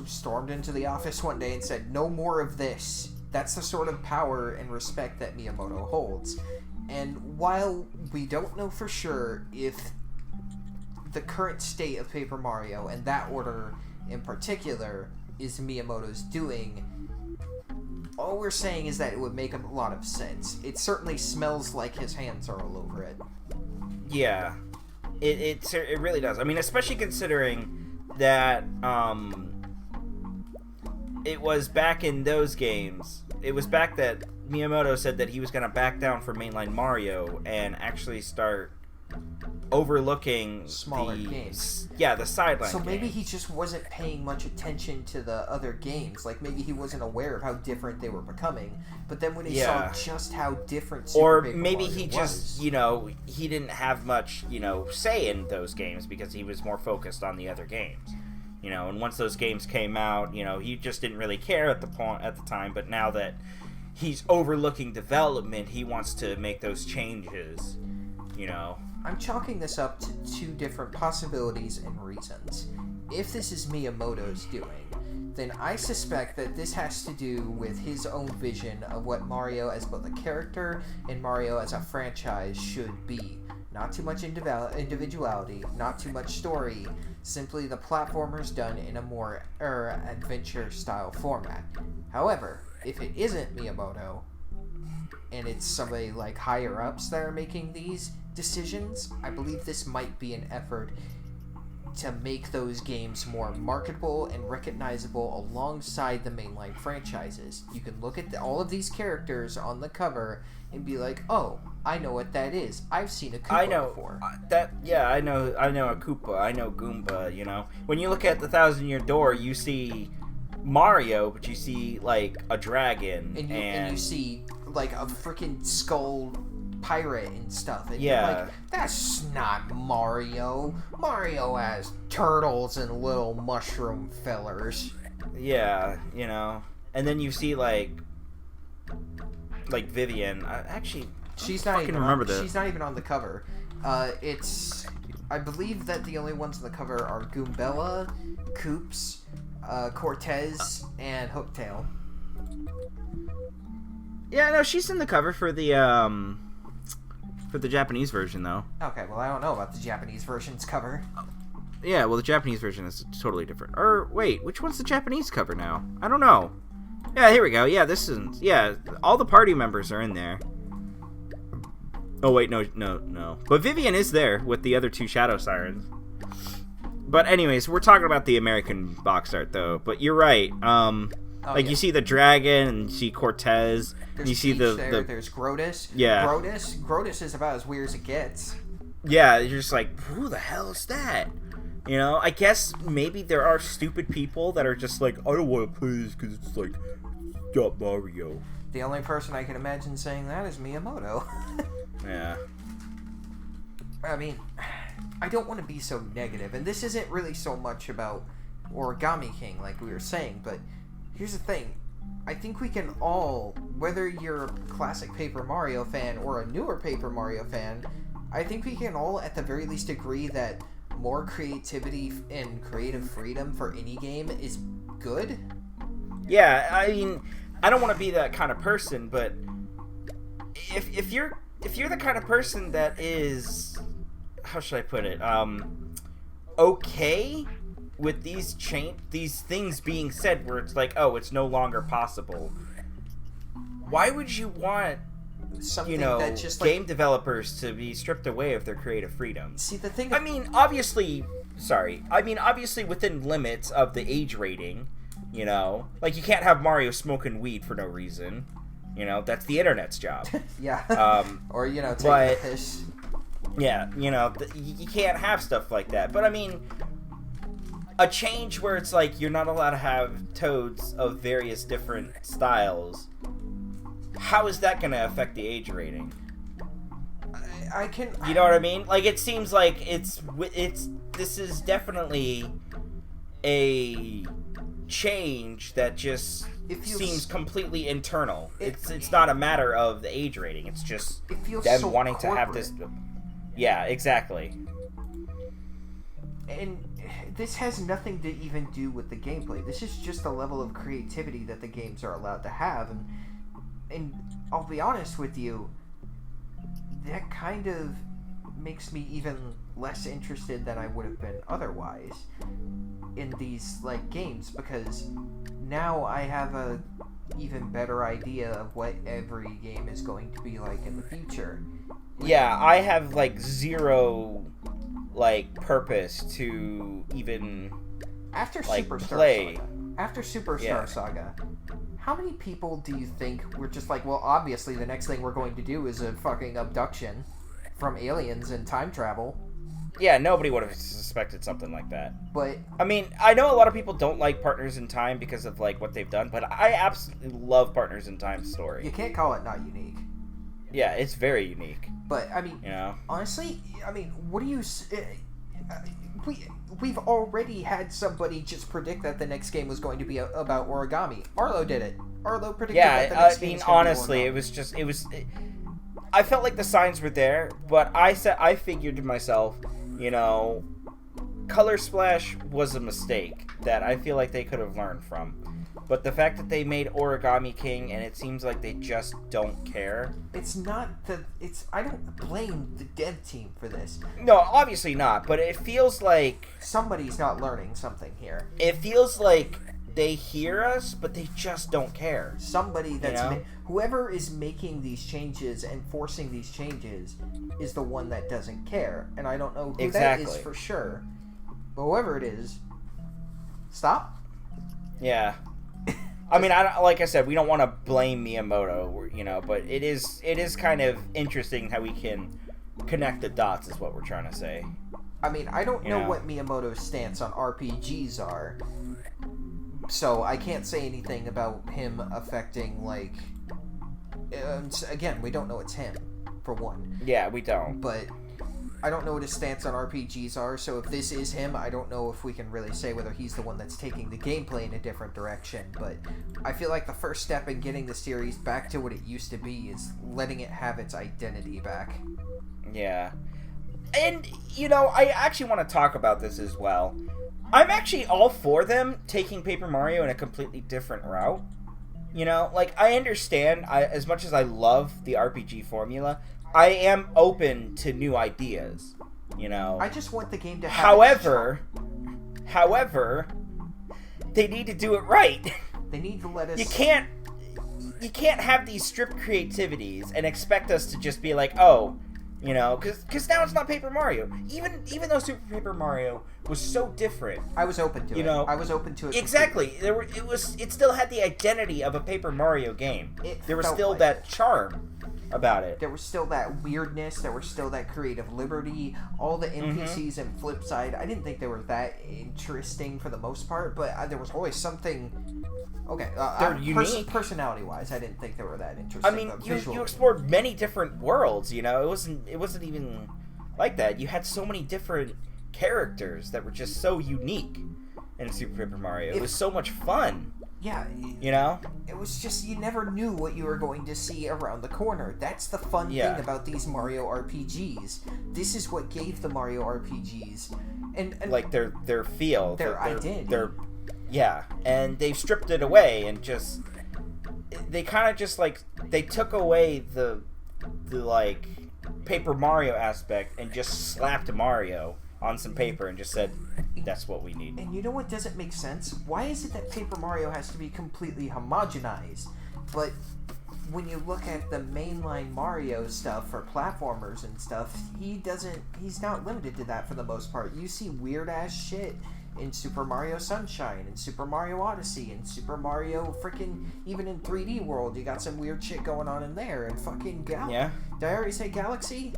stormed into the office one day and said, "No more of this." That's the sort of power and respect that Miyamoto holds. And while we don't know for sure if the current state of Paper Mario, and that order in particular, is Miyamoto's doing, all we're saying is that it would make a lot of sense. It certainly smells like his hands are all over it. Yeah. It really does. I mean, especially considering that it was back in those games. It was back that Miyamoto said that he was going to back down from mainline Mario and actually start overlooking smaller games. Yeah, the sideline. So maybe he just wasn't paying much attention to the other games. Like maybe he wasn't aware of how different they were becoming. But then when he saw just how different Super Paper maybe Mario he just, he didn't have much, say in those games because he was more focused on the other games. And once those games came out, he just didn't really care at the time, but now that he's overlooking development, he wants to make those changes, I'm chalking this up to two different possibilities and reasons. If this is Miyamoto's doing, then I suspect that this has to do with his own vision of what Mario as both a character and Mario as a franchise should be. Not too much individuality, not too much story, simply the platformers done in a more adventure-style format. However, if it isn't Miyamoto, and it's somebody like higher-ups that are making these decisions, I believe this might be an effort to make those games more marketable and recognizable alongside the mainline franchises. You can look at all of these characters on the cover and be like, "Oh, I know what that is. I've seen a Koopa before." I know a Koopa. I know Goomba. When you look at the 1,000-Year Door, you see Mario, but you see like a dragon, and you see like a freaking skull pirate and stuff. And you're like, that's not Mario. Mario has turtles and little mushroom fellers. Yeah, and then you see like Vivian. She's not even on the cover. I believe that the only ones on the cover are Goombella, Koops, Cortez, and Hooktail. Yeah, no, she's in the cover for the Japanese version, though. Okay, well, I don't know about the Japanese version's cover. Yeah, well, the Japanese version is totally different. Or, wait, which one's the Japanese cover now? I don't know. Yeah, here we go. Yeah, all the party members are in there. Oh, wait, no. But Vivian is there with the other two Shadow Sirens. But anyways, we're talking about the American box art, though. But you're right. You see the dragon, and you see Cortez. There's you see there's Grotus. Yeah. Grotus is about as weird as it gets. Yeah, you're just like, who the hell is that? I guess maybe there are stupid people that are just like, I don't want to play this because it's like, stop Mario. The only person I can imagine saying that is Miyamoto. Yeah. I mean, I don't want to be so negative, and this isn't really so much about Origami King, like we were saying, but here's the thing. I think we can all, whether you're a classic Paper Mario fan or a newer Paper Mario fan, I think we can all at the very least agree that more creativity and creative freedom for any game is good. Yeah, I mean, I don't want to be that kind of person, but if you're the kind of person that is, how should I put it, okay with these things being said where it's like, oh, it's no longer possible, why would you want something that just game developers to be stripped away of their creative freedom. See, the thing. I mean, obviously within limits of the age rating. Like you can't have Mario smoking weed for no reason. That's the internet's job. Yeah. Or taking a piss. Yeah, you can't have stuff like that. But I mean, a change where it's like you're not allowed to have Toads of various different styles. How is that going to affect the age rating? I can. You know what I mean? Like it seems like this is definitely a change that just seems completely internal. It's not a matter of the age rating. It's just them so wanting corporate. to have this. Yeah, exactly. And this has nothing to even do with the gameplay. This is just the level of creativity that the games are allowed to have. And I'll be honest with you, that kind of makes me even less interested than I would have been otherwise in these games, because now I have a even better idea of what every game is going to be like in the future. Yeah, I have zero purpose to even after Superstar Saga, how many people do you think were just well, obviously the next thing we're going to do is a fucking abduction from aliens and time travel? Yeah, nobody would have suspected something like that. But I mean, I know a lot of people don't like Partners in Time because of what they've done, but I absolutely love Partners in Time's story. You can't call it not unique. Yeah, it's very unique. But I mean, honestly, what do you? We've already had somebody just predict that the next game was going to be about origami. Arlo did it. Arlo predicted that the next game was going honestly, to be it was. I felt like the signs were there, but I figured to myself, Color Splash was a mistake that I feel like they could have learned from. But the fact that they made Origami King and it seems like they just don't care. I don't blame the dev team for this. No, obviously not, but it feels like somebody's not learning something here. It feels like they hear us, but they just don't care. Somebody that's whoever is making these changes and forcing these changes is the one that doesn't care. And I don't know who that is for sure. But whoever it is, stop. Yeah. I mean, like I said, we don't want to blame Miyamoto, but it is kind of interesting how we can connect the dots is what we're trying to say. I mean, I don't know what Miyamoto's stance on RPGs are, so I can't say anything about him affecting, again, we don't know it's him, for one. Yeah, we don't. But I don't know what his stance on RPGs are, so if this is him, I don't know if we can really say whether he's the one that's taking the gameplay in a different direction, but I feel like the first step in getting the series back to what it used to be is letting it have its identity back. Yeah. And, I actually want to talk about this as well. I'm actually all for them taking Paper Mario in a completely different route. I understand, as much as I love the RPG formula, I am open to new ideas, I just want the game to have However, they need to do it right. They need to let us... You can't have these stripped creativities and expect us to just be like, oh, because now it's not Paper Mario. Even though Super Paper Mario was so different, I was open to it. I was open to it. Exactly. It still had the identity of a Paper Mario game. There was still that charm about it. There was still that weirdness. There was still that creative liberty. All the NPCs and Flipside, I didn't think they were that interesting for the most part, but there was always something. Okay, they're unique. Personality-wise, I didn't think they were that interesting. I mean, you explored many different worlds. It wasn't even like that. You had so many different characters that were just so unique in Super Paper Mario. It was so much fun. Yeah. It was just, you never knew what you were going to see around the corner. That's the fun thing about these Mario RPGs. This is what gave the Mario RPGs and their feel, their identity. And they've stripped it away and just they kind of just they took away the Paper Mario aspect and just slapped Mario on some paper and just said, that's what we need. And you know what doesn't make sense? Why is it that Paper Mario has to be completely homogenized? But when you look at the mainline Mario stuff for platformers and stuff, he's not limited to that for the most part. You see weird ass shit in Super Mario Sunshine, and Super Mario Odyssey, and Super Mario freaking, even in 3D World, you got some weird shit going on in there, and fucking Yeah. Did I already say Galaxy?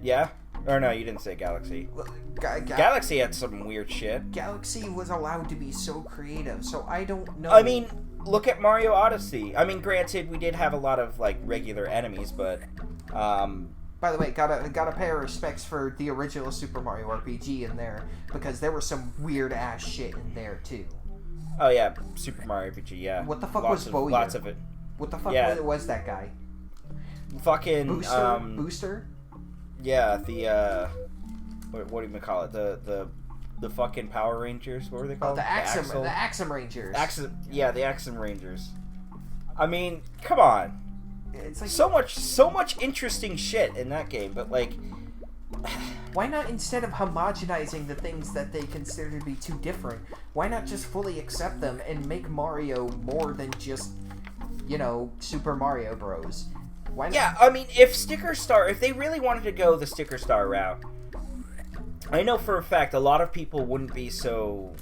Yeah. Or no, you didn't say Galaxy. Well, Galaxy had some weird shit. Galaxy was allowed to be so creative, so I don't know. I mean, look at Mario Odyssey. I mean, granted, we did have a lot of, like, regular enemies, but, By the way, gotta pay our respects for the original Super Mario RPG in there, because there was some weird ass shit in there too. Oh yeah, Super Mario RPG, yeah. What the fuck was Bowyer? Lots of it. What the fuck was that guy? Fucking Booster? Yeah, the what do you call it? The fucking Power Rangers. What were they called? The Axum Rangers. The Axum Rangers. I mean, come on. It's like so much interesting shit in that game, but like, why not, instead of homogenizing the things that they consider to be too different, why not just fully accept them and make Mario more than just, Super Mario Bros. Why not? Yeah, I mean, if they really wanted to go the Sticker Star route, I know for a fact a lot of people wouldn't be so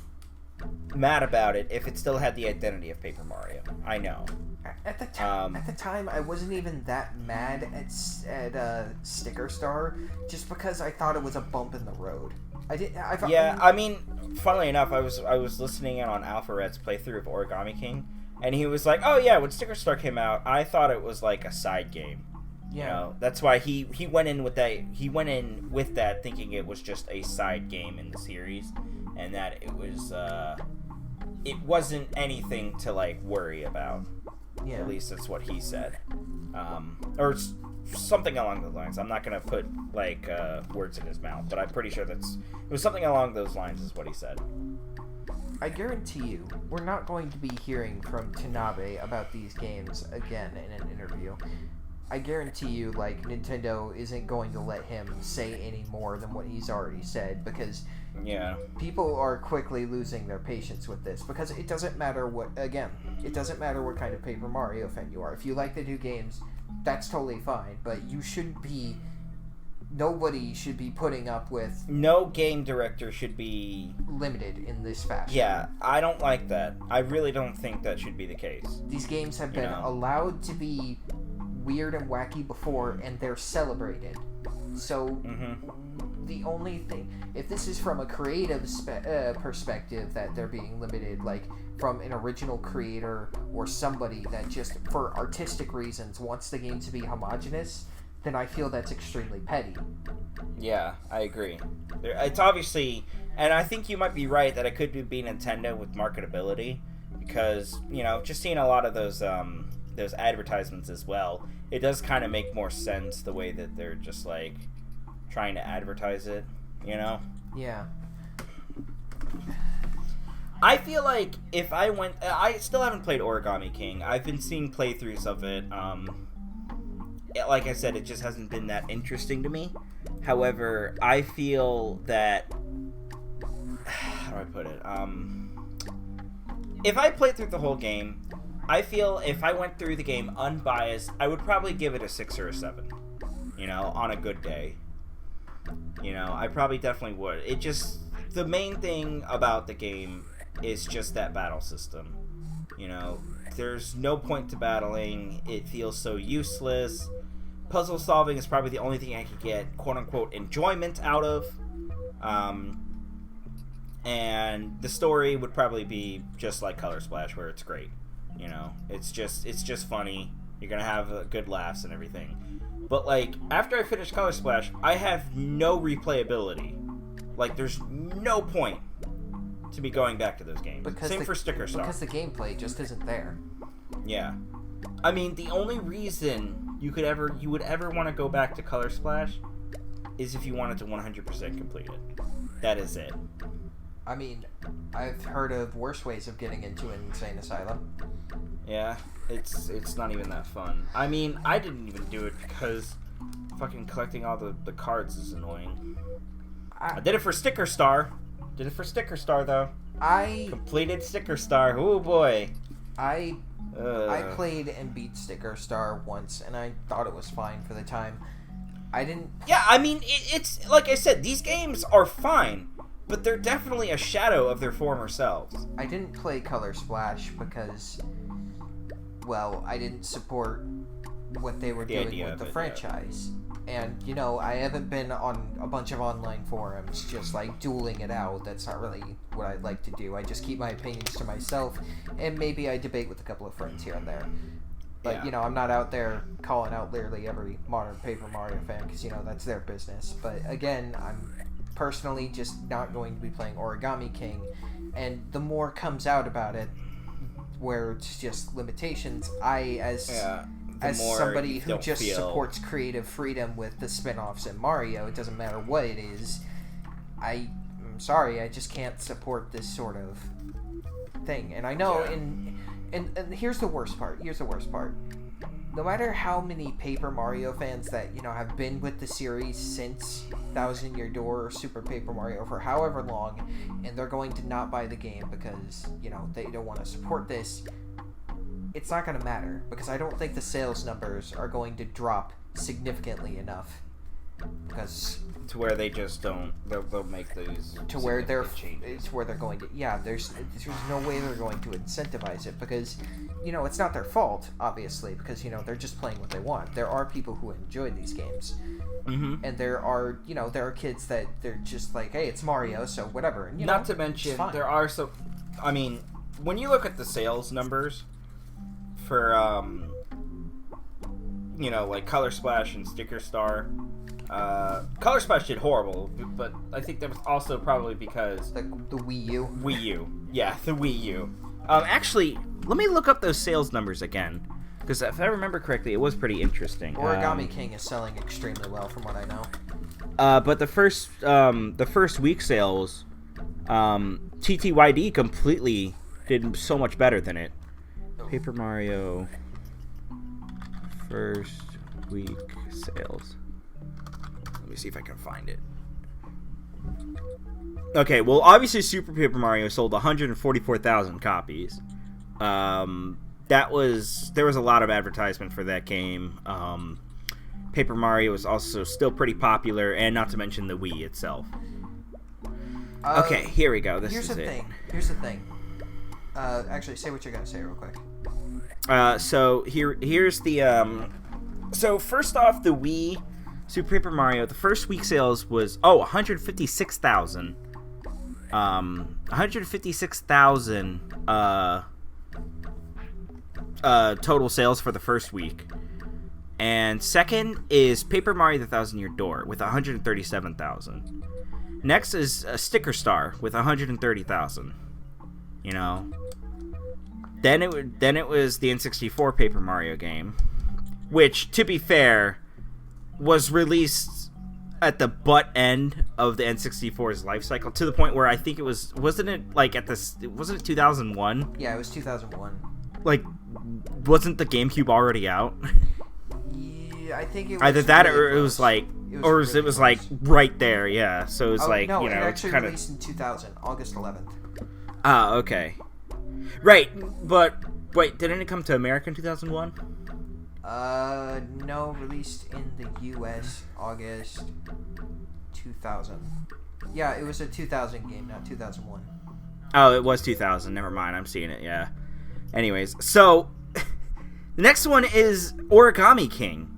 mad about it if it still had the identity of Paper Mario. I know. At the time, I wasn't even that mad at Sticker Star, just because I thought it was a bump in the road. I mean, funnily enough, I was listening in on Alpharet's playthrough of Origami King, and he was like, "Oh yeah, when Sticker Star came out, I thought it was like a side game." Yeah. That's why he went in with that. He went in with that thinking it was just a side game in the series, and that it wasn't anything to like worry about. Yeah. At least that's what he said, or something along those lines. I'm not gonna put like words in his mouth, but I'm pretty sure it was something along those lines is what he said. I guarantee you, we're not going to be hearing from Tanabe about these games again in an interview. I guarantee you, like, Nintendo isn't going to let him say any more than what he's already said, because people are quickly losing their patience with this, because it doesn't matter what kind of Paper Mario fan you are. If you like the new games, that's totally fine, but nobody should be putting up with... No game director should be... limited in this fashion. Yeah, I don't like that. I really don't think that should be the case. These games have been allowed to be weird and wacky before, and they're celebrated. So, the only thing... If this is from a creative perspective that they're being limited, like from an original creator or somebody that just, for artistic reasons, wants the game to be homogenous, then I feel that's extremely petty. Yeah, I agree. It's obviously... And I think you might be right that it could be Nintendo with marketability, because, just seeing a lot of those advertisements as well, it does kind of make more sense the way that they're just, like, trying to advertise it, Yeah. I feel like if I went... I still haven't played Origami King. I've been seeing playthroughs of it. Like I said, it just hasn't been that interesting to me. However, I feel that... How do I put it? If I played through the whole game, I feel if I went through the game unbiased, I would probably give it a 6 or a 7. On a good day. I probably definitely would. It just... The main thing about the game is just that battle system. There's no point to battling. It feels so useless. Puzzle solving is probably the only thing I could get quote-unquote enjoyment out of. And the story would probably be just like Color Splash, where it's great. It's just funny. You're gonna have good laughs and everything. But like, after I finish Color Splash, I have no replayability. Like, there's no point to be going back to those games. Same for Sticker Star. Because the gameplay just isn't there. Yeah. I mean, the only reason you would ever want to go back to Color Splash is if you wanted to 100% complete it. That is it. I mean, I've heard of worse ways of getting into an insane asylum. Yeah, it's not even that fun. I mean, I didn't even do it because fucking collecting all the cards is annoying. I did it for Sticker Star. Though. I completed Sticker Star. Oh boy. I I played and beat Sticker Star once, and I thought it was fine for the time. I didn't... Yeah, I mean, it's... Like I said, these games are fine, but they're definitely a shadow of their former selves. I didn't play Color Splash because, well, I didn't support what they were doing with the franchise. Yeah. And, you know, I haven't been on a bunch of online forums just, like, dueling it out. That's not really what I'd like to do. I just keep my opinions to myself, and maybe I debate with a couple of friends here and there. But, yeah. You know, I'm not out there calling out literally every modern Paper Mario fan, because, you know, that's their business. But, again, I'm personally just not going to be playing Origami King, and the more comes out about it, where it's just limitations, as somebody who just supports creative freedom with the spin-offs in Mario, it doesn't matter what it is, I'm sorry, I just can't support this sort of thing. And I know, and here's the worst part. No matter how many Paper Mario fans that, you know, have been with the series since Thousand Year Door or Super Paper Mario for however long, and they're going to not buy the game because, you know, they don't want to support this, it's not going to matter, because I don't think the sales numbers are going to drop significantly enough. Because to where they just don't, they'll make those to where they're changes. It's where they're going to, there's no way they're going to incentivize it, because, you know, it's not their fault, obviously, because, you know, they're just playing what they want. There are people who enjoy these games. Mm-hmm. And there are kids that they're just like, hey, it's Mario, so whatever. And, not to mention, there are I mean, when you look at the sales numbers for, you know, like Color Splash and Sticker Star, Color Splash did horrible, but I think that was also probably because... The Wii U? Wii U. Yeah, the Wii U. Actually, let me look up those sales numbers again, because if I remember correctly, it was pretty interesting. Origami King is selling extremely well, from what I know. But the first week sales, TTYD completely did so much better than it. Paper Mario first week sales. Let me see if I can find it. Okay, well, obviously Super Paper Mario sold 144,000 copies. There was a lot of advertisement for that game. Paper Mario was also still pretty popular, and not to mention the Wii itself. Okay, here we go. Here's the thing. Actually, say what you're gonna say real quick. So here's the so first off, the Wii Super Paper Mario, the first week sales was 156,000. 156,000 total sales for the first week. And second is Paper Mario the Thousand Year Door with 137,000. Next is Sticker Star with 130,000. You know. Then it was the N64 Paper Mario game, which, to be fair, was released at the butt end of the N64's life cycle, to the point where I think it wasn't it 2001? Yeah, it was 2001. Like, wasn't the GameCube already out? Yeah, I think it was either that really or close. it was like, it was like right there. Yeah, so it was no, you know, it actually kind released in 2000, August 11th. Ah, okay. Right, but wait, didn't it come to America in 2001? No, released in the U.S. August 2000. Yeah, it was a 2000 game, not 2001. Oh, it was 2000. Never mind, I'm seeing it. Yeah. Anyways, so the next one is Origami King.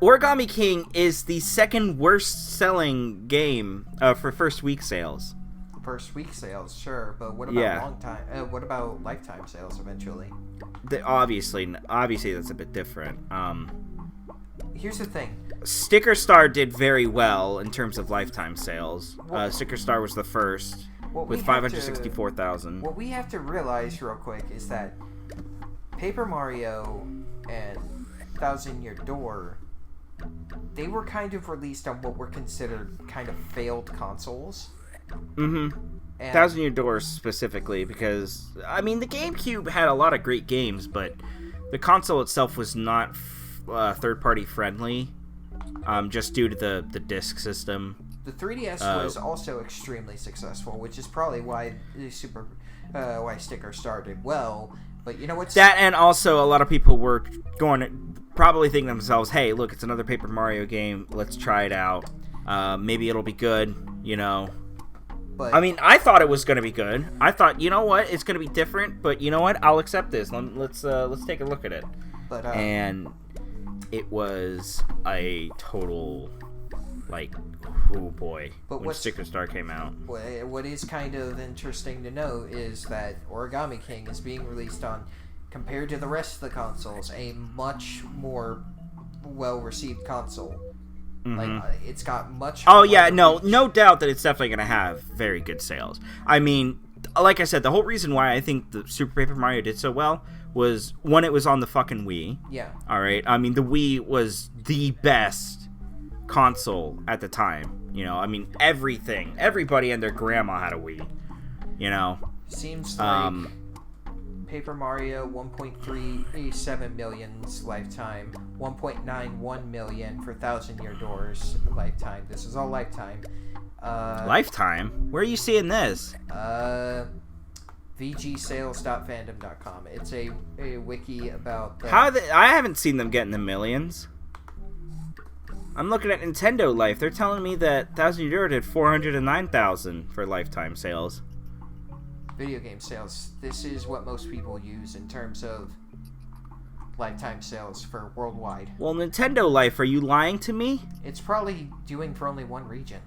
Origami King is the second worst selling game for first week sales. First week sales, sure, but what about what about lifetime sales eventually? Obviously that's a bit different. Here's the thing. Sticker Star did very well in terms of lifetime sales. Sticker Star was the first with 564,000. What we have to realize real quick is that Paper Mario and Thousand Year Door, they were kind of released on what were considered kind of failed consoles. Mm-hmm. Thousand Year Door specifically, because I mean the GameCube had a lot of great games, but the console itself was not third-party friendly, just due to the disc system. The 3DS was also extremely successful, which is probably why why Sticker Star did well, But you know what's... That, and also a lot of people were going to probably think to themselves, hey, look, it's another Paper Mario game. Let's try it out. Maybe it'll be good, you know. But, I mean, I thought it was going to be good. I thought, you know what, it's going to be different, but you know what, I'll accept this. Let's take a look at it. But, and it was a total, like, oh boy, but when Sticker Star came out. What is kind of interesting to note is that Origami King is being released on, compared to the rest of the consoles, a much more well-received console. Mm-hmm. Like, it's got much... Oh, yeah, no doubt that it's definitely going to have very good sales. I mean, like I said, the whole reason why I think the Super Paper Mario did so well was, one, it was on the fucking Wii. Yeah. All right? I mean, the Wii was the best console at the time. You know, I mean, everybody and their grandma had a Wii. You know? Seems like... Paper Mario, 1.37 million's lifetime, 1.91 million for Thousand Year Doors lifetime. This is all lifetime. Lifetime? Where are you seeing this? VGSales.fandom.com. It's a wiki about... I haven't seen them get in the millions. I'm looking at Nintendo Life. They're telling me that Thousand Year Door did 409,000 for lifetime sales. Video game sales. This is what most people use in terms of lifetime sales for worldwide. Well, Nintendo Life, are you lying to me? It's probably doing for only one region.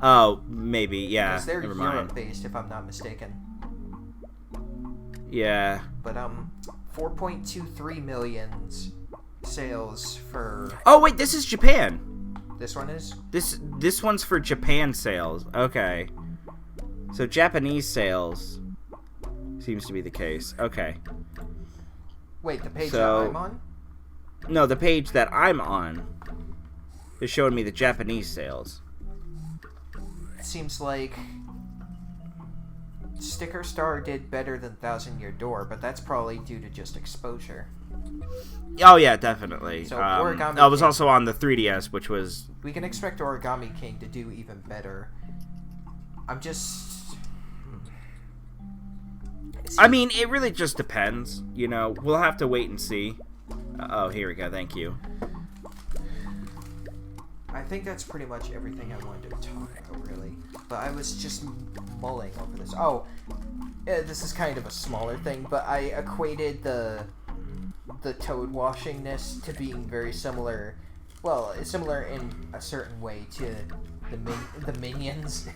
Oh, maybe, yeah. Because they're Europe-based, if I'm not mistaken. Yeah. But 4.23 million sales for... Oh, wait, this is Japan. This one is? This one's for Japan sales. Okay. So Japanese sales seems to be the case. Okay. Wait, the page that I'm on? No, the page that I'm on is showing me the Japanese sales. It seems like Sticker Star did better than Thousand Year Door, but that's probably due to just exposure. Oh yeah, definitely. So I was also on the 3DS, which was... We can expect Origami King to do even better. I'm just... I mean, it really just depends. You know, we'll have to wait and see. Oh, here we go. Thank you. I think that's pretty much everything I wanted to talk about, really. But I was just mulling over this. Oh, this is kind of a smaller thing, but I equated the toad washingness to being very similar. Well, it's similar in a certain way to the Minions,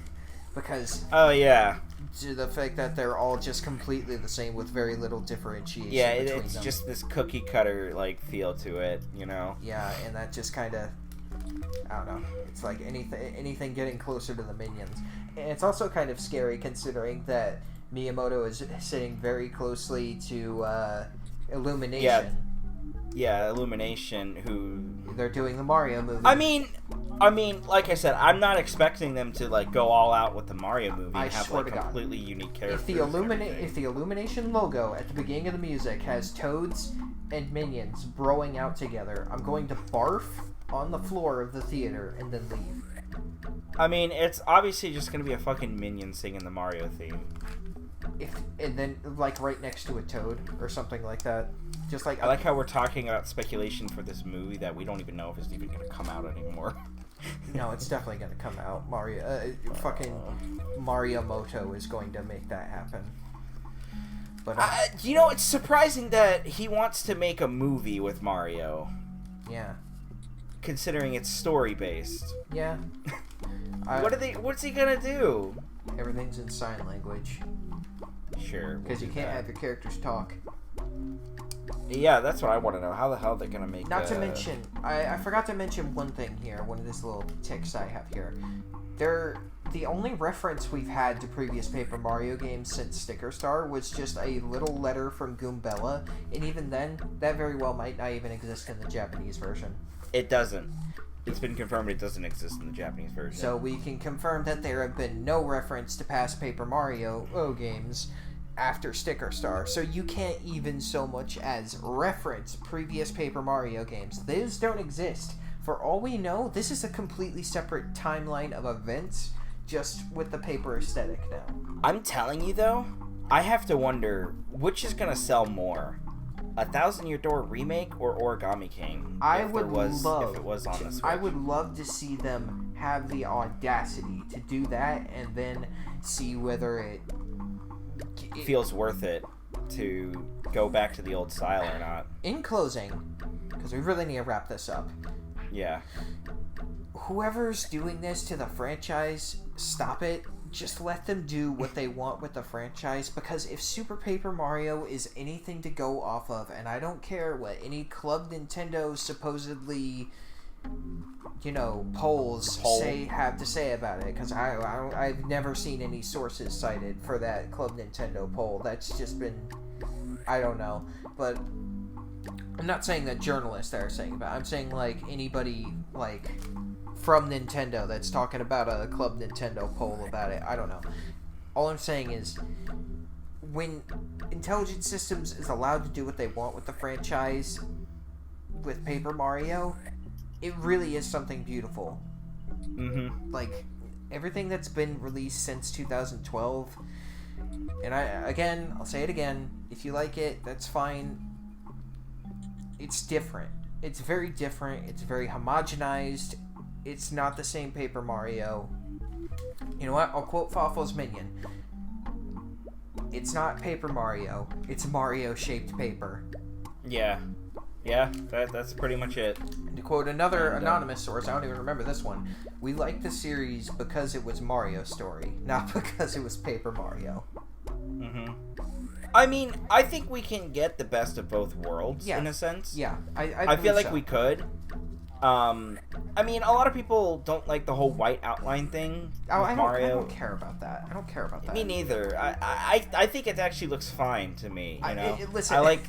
because... Oh, yeah. To the fact that they're all just completely the same with very little differentiation between them. It's just this cookie cutter like feel to it, you know. Yeah, and that just kind of, I don't know. It's like anything getting closer to the Minions. And it's also kind of scary considering that Miyamoto is sitting very closely to Illumination. Yeah, Illumination, who... They're doing the Mario movie. I mean, like I said, I'm not expecting them to like go all out with the Mario movie and have like completely unique characters. If the Illumination logo at the beginning of the music has toads and minions broing out together, I'm going to barf on the floor of the theater and then leave. I mean, it's obviously just going to be a fucking minion singing the Mario theme. And then like right next to a toad or something like that. Just like I like how we're talking about speculation for this movie that we don't even know if it's even going to come out anymore. No, it's definitely going to come out. Fucking Mario Moto is going to make that happen. But you know, it's surprising that he wants to make a movie with Mario. Yeah. Considering it's story based. Yeah. What's he gonna do? Everything's in sign language. Sure. Because you can't have your characters talk. Yeah, that's what I want to know. How the hell are they gonna make? Not to mention, I forgot to mention one thing here. One of these little ticks I have here. The only reference we've had to previous Paper Mario games since Sticker Star was just a little letter from Goombella, and even then, that very well might not even exist in the Japanese version. It doesn't. It's been confirmed it doesn't exist in the Japanese version. So we can confirm that there have been no reference to past Paper Mario games after Sticker Star. So you can't even so much as reference previous Paper Mario games. Those don't exist. For all we know, this is a completely separate timeline of events, just with the paper aesthetic now. I'm telling you though, I have to wonder which is gonna sell more, A 1,000 Year Door remake or Origami King? If it was on the Switch. I would love to see them have the audacity to do that, and then see whether it feels worth it to go back to the old style or not. In closing, because we really need to wrap this up. Yeah. Whoever's doing this to the franchise, stop it. Just let them do what they want with the franchise, because if Super Paper Mario is anything to go off of, and I don't care what any Club Nintendo supposedly, polls have to say about it, because I've never seen any sources cited for that Club Nintendo poll. That's just been, I don't know, but I'm not saying that journalists are saying about it. I'm saying, anybody, from Nintendo that's talking about a Club Nintendo poll about it. I don't know. All I'm saying is, when Intelligent Systems is allowed to do what they want with the franchise, with Paper Mario, it really is something beautiful. Mm-hmm. Everything that's been released since 2012, and I'll say it again, if you like it, that's fine. It's different. It's very different. It's very homogenized. It's not the same Paper Mario. You know what? I'll quote Fawful's Minion. It's not Paper Mario. It's Mario-shaped paper. Yeah. Yeah, that's pretty much it. And to quote another anonymous source, I don't even remember this one, we liked the series because it was Mario's story, not because it was Paper Mario. Mm-hmm. I mean, I think we can get the best of both worlds, in a sense. Yeah, I feel like we could. I mean, a lot of people don't like the whole white outline thing with Mario. I don't care about that. I don't care about that. Me neither. I think it actually looks fine to me, Listen, I like...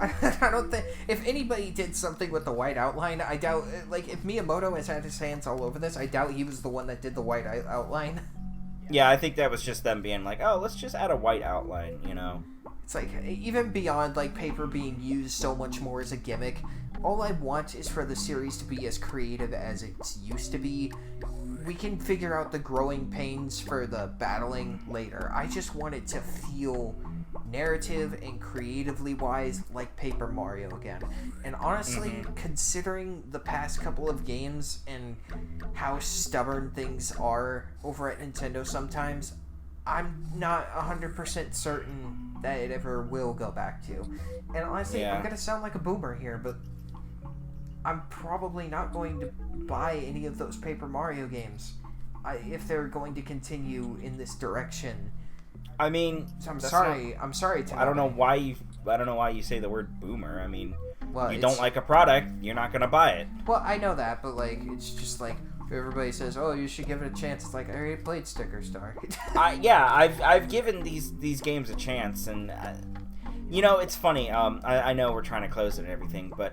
I don't think... If anybody did something with the white outline, I doubt... if Miyamoto has had his hands all over this, I doubt he was the one that did the white outline. Yeah, I think that was just them being like, oh, let's just add a white outline, It's even beyond, paper being used so much more as a gimmick, all I want is for the series to be as creative as it used to be. We can figure out the growing pains for the battling later. I just want it to feel narrative and creatively wise like Paper Mario again. And honestly, considering the past couple of games and how stubborn things are over at Nintendo sometimes, I'm not 100% certain that it ever will go back to. And honestly, I'm going to sound like a boomer here, but I'm probably not going to buy any of those Paper Mario games if they're going to continue in this direction. I mean, so I'm sorry. I don't know why you say the word boomer. I mean, you don't like a product, you're not gonna buy it. Well, I know that, but it's just everybody says, "Oh, you should give it a chance." It's I already played Sticker Star. I've given these games a chance, and it's funny. I know we're trying to close it and everything, but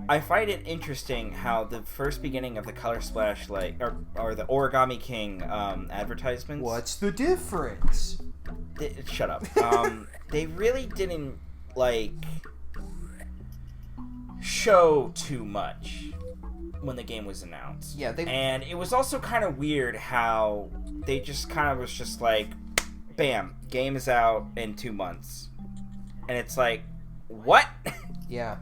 I find it interesting how the first beginning of the Color Splash, or the Origami King advertisements. What's the difference? Shut up. They really didn't show too much when the game was announced. Yeah, and it was also kind of weird how they just kind of was just bam, game is out in 2 months, and it's what? Yeah.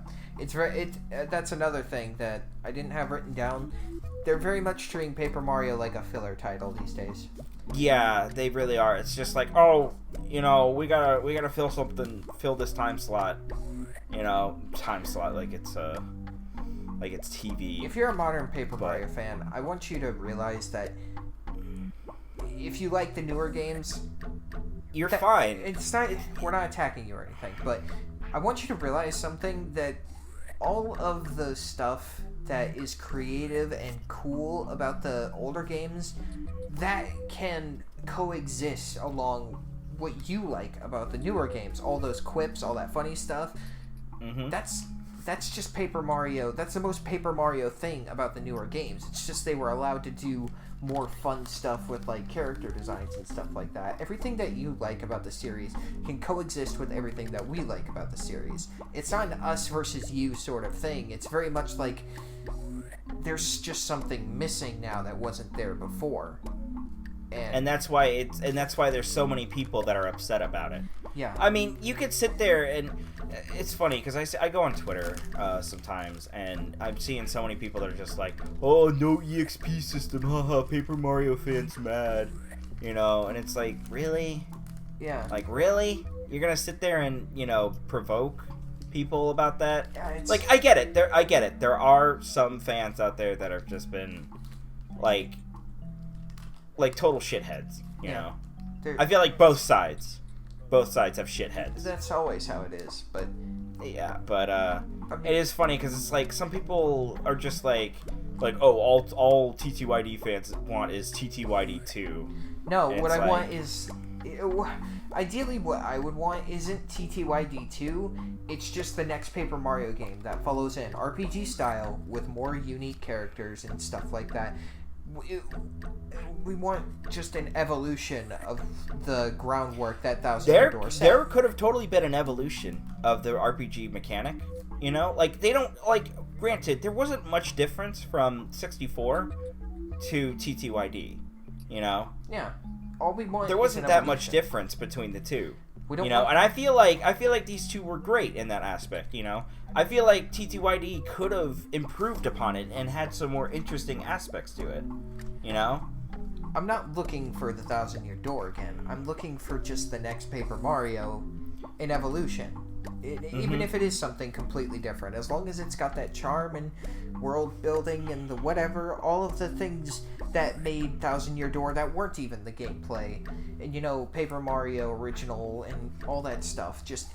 That's another thing that I didn't have written down. They're very much treating Paper Mario like a filler title these days. Yeah, they really are. It's just we gotta fill this time slot. Time slot like it's TV. If you're a modern Paper Mario fan, I want you to realize that if you like the newer games, you're fine. We're not attacking you or anything, but I want you to realize something, that all of the stuff that is creative and cool about the older games, that can coexist along what you like about the newer games. All those quips, all that funny stuff. Mm-hmm. That's just Paper Mario. That's the most Paper Mario thing about the newer games. It's just they were allowed to do more fun stuff with character designs and stuff like that. Everything that you like about the series can coexist with everything that we like about the series. It's not an us versus you sort of thing. It's very much there's just something missing now that wasn't there before. And that's why there's so many people that are upset about it. Yeah. I mean, you could sit there and it's funny because I go on Twitter sometimes and I'm seeing so many people that are just like, oh, no EXP system, haha, Paper Mario fans mad, you know, and it's like, really? Yeah. Like, really? You're gonna sit there and, you know, provoke people about that? Yeah, like, I get it. There are some fans out there that have just been like total shitheads, you know. I feel like both sides have shitheads. That's always how it is, but yeah, but it is funny because it's like some people are just like oh, all TTYD fans want is TTYD 2. No, what I want is ideally what I would want isn't TTYD 2. It's just the next Paper Mario game that follows an RPG style with more unique characters and stuff like that. We want just an evolution of the groundwork that Thousand Year Door set. There could have totally been an evolution of the RPG mechanic, you know? Like, they don't, like, granted, there wasn't much difference from 64 to TTYD, you know? Yeah. All we want there wasn't that much difference between the two. We don't you know, want... and I feel like these two were great in that aspect, you know? I feel like TTYD could have improved upon it and had some more interesting aspects to it, you know? I'm not looking for the 1,000 Year Door again. I'm looking for just the next Paper Mario in evolution. Even if it is something completely different. As long as it's got that charm and world building and the whatever, all of the things that made 1,000 Year Door that weren't even the gameplay. And, you know, Paper Mario Original and all that stuff. Just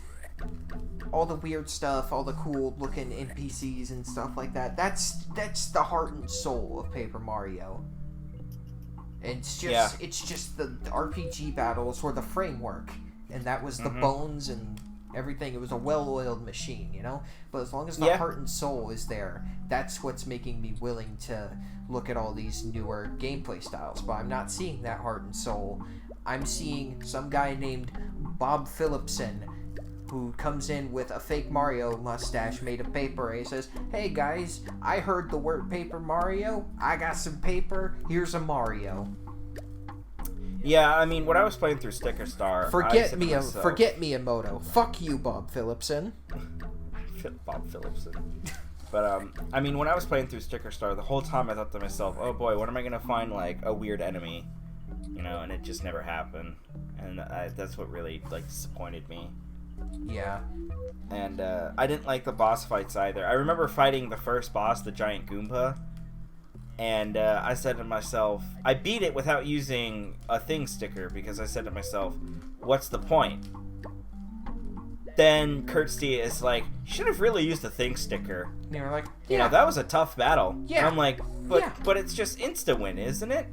all the weird stuff, all the cool looking NPCs and stuff like that. That's the heart and soul of Paper Mario. It's just the RPG battles were the framework, and that was the bones and everything. It was a well-oiled machine, you know? But as long as the heart and soul is there, that's what's making me willing to look at all these newer gameplay styles. But I'm not seeing that heart and soul. I'm seeing some guy named Bob Phillipson who comes in with a fake Mario mustache made of paper, and he says, "Hey guys, I heard the word Paper Mario. I got some paper. Here's a Mario." Yeah, I mean, when I was playing through Sticker Star, forget Miyamoto. Fuck you, Bob Phillipson. Bob Phillipson. But I mean, when I was playing through Sticker Star, the whole time I thought to myself, "Oh boy, when am I gonna find like a weird enemy?" You know, and it just never happened, and that's what really like disappointed me. Yeah. And I didn't like the boss fights either. I remember fighting the first boss, the giant Goomba, and I said to myself, I beat it without using a thing sticker because I said to myself, what's the point? Then Kirsty is like, you should have really used the thing sticker. And they were like, yeah. You know, that was a tough battle. Yeah. And I'm like, but it's just insta-win, isn't it?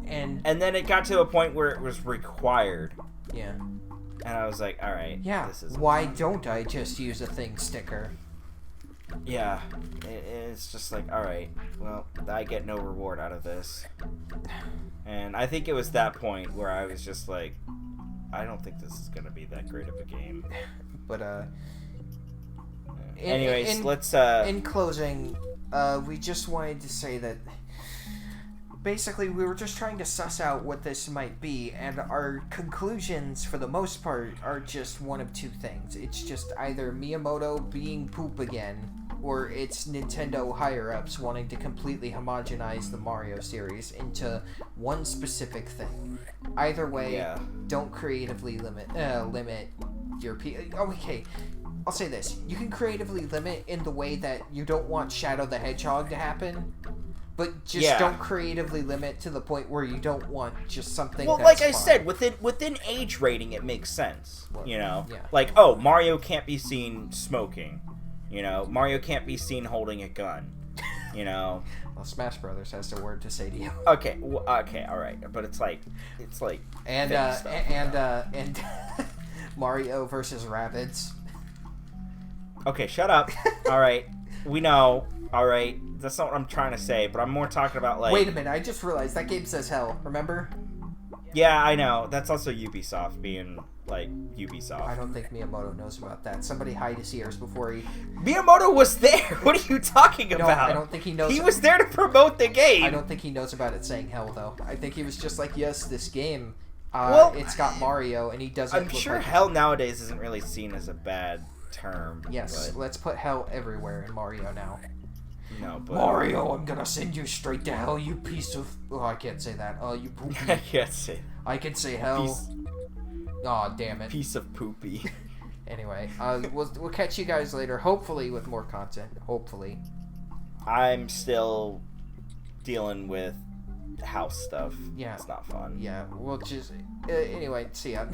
And then it got to a point where it was required. Yeah. And I was like, alright. Yeah, why don't I just use a thing sticker? Yeah, it's just like, alright, well, I get no reward out of this. And I think it was that point where I was just like, I don't think this is going to be that great of a game. But, anyways, let's, in closing, we just wanted to say that basically, we were just trying to suss out what this might be, and our conclusions, for the most part, are just one of two things. It's just either Miyamoto being poop again, or it's Nintendo higher-ups wanting to completely homogenize the Mario series into one specific thing. Either way, don't creatively limit your... Okay, I'll say this. You can creatively limit in the way that you don't want Shadow the Hedgehog to happen, but just don't creatively limit to the point where you don't want just something that's like I fun. said, within age rating, it makes sense. Well, you know? Yeah. Like, oh, Mario can't be seen smoking. You know? Mario can't be seen holding a gun. You know? Well, Smash Brothers has a word to say to you. Okay, alright. But it's like... And Mario versus Rabbids. Okay, shut up. Alright. We know. Alright. That's not what I'm trying to say, but I'm more talking about, like... Wait a minute, I just realized that game says hell, remember? Yeah, I know. That's also Ubisoft being, like, Ubisoft. I don't think Miyamoto knows about that. Somebody hide his ears before he... Miyamoto was there! What are you talking about? No, I don't think he knows... He was there to promote the game! I don't think he knows about it saying hell, though. I think he was just like, yes, this game It's got Mario, and he doesn't. I'm sure hell nowadays isn't really seen as a bad term. Yes, but... let's put hell everywhere in Mario now. No, but Mario, I'm gonna send you straight to hell, you piece of. Oh, I can't say that. Oh, you poopy. I can't say. I can say hell. Oh, damn it. Piece of poopy. Anyway, we'll catch you guys later. Hopefully with more content. Hopefully. I'm still dealing with house stuff. Yeah, it's not fun. Yeah, we'll just anyway. See ya.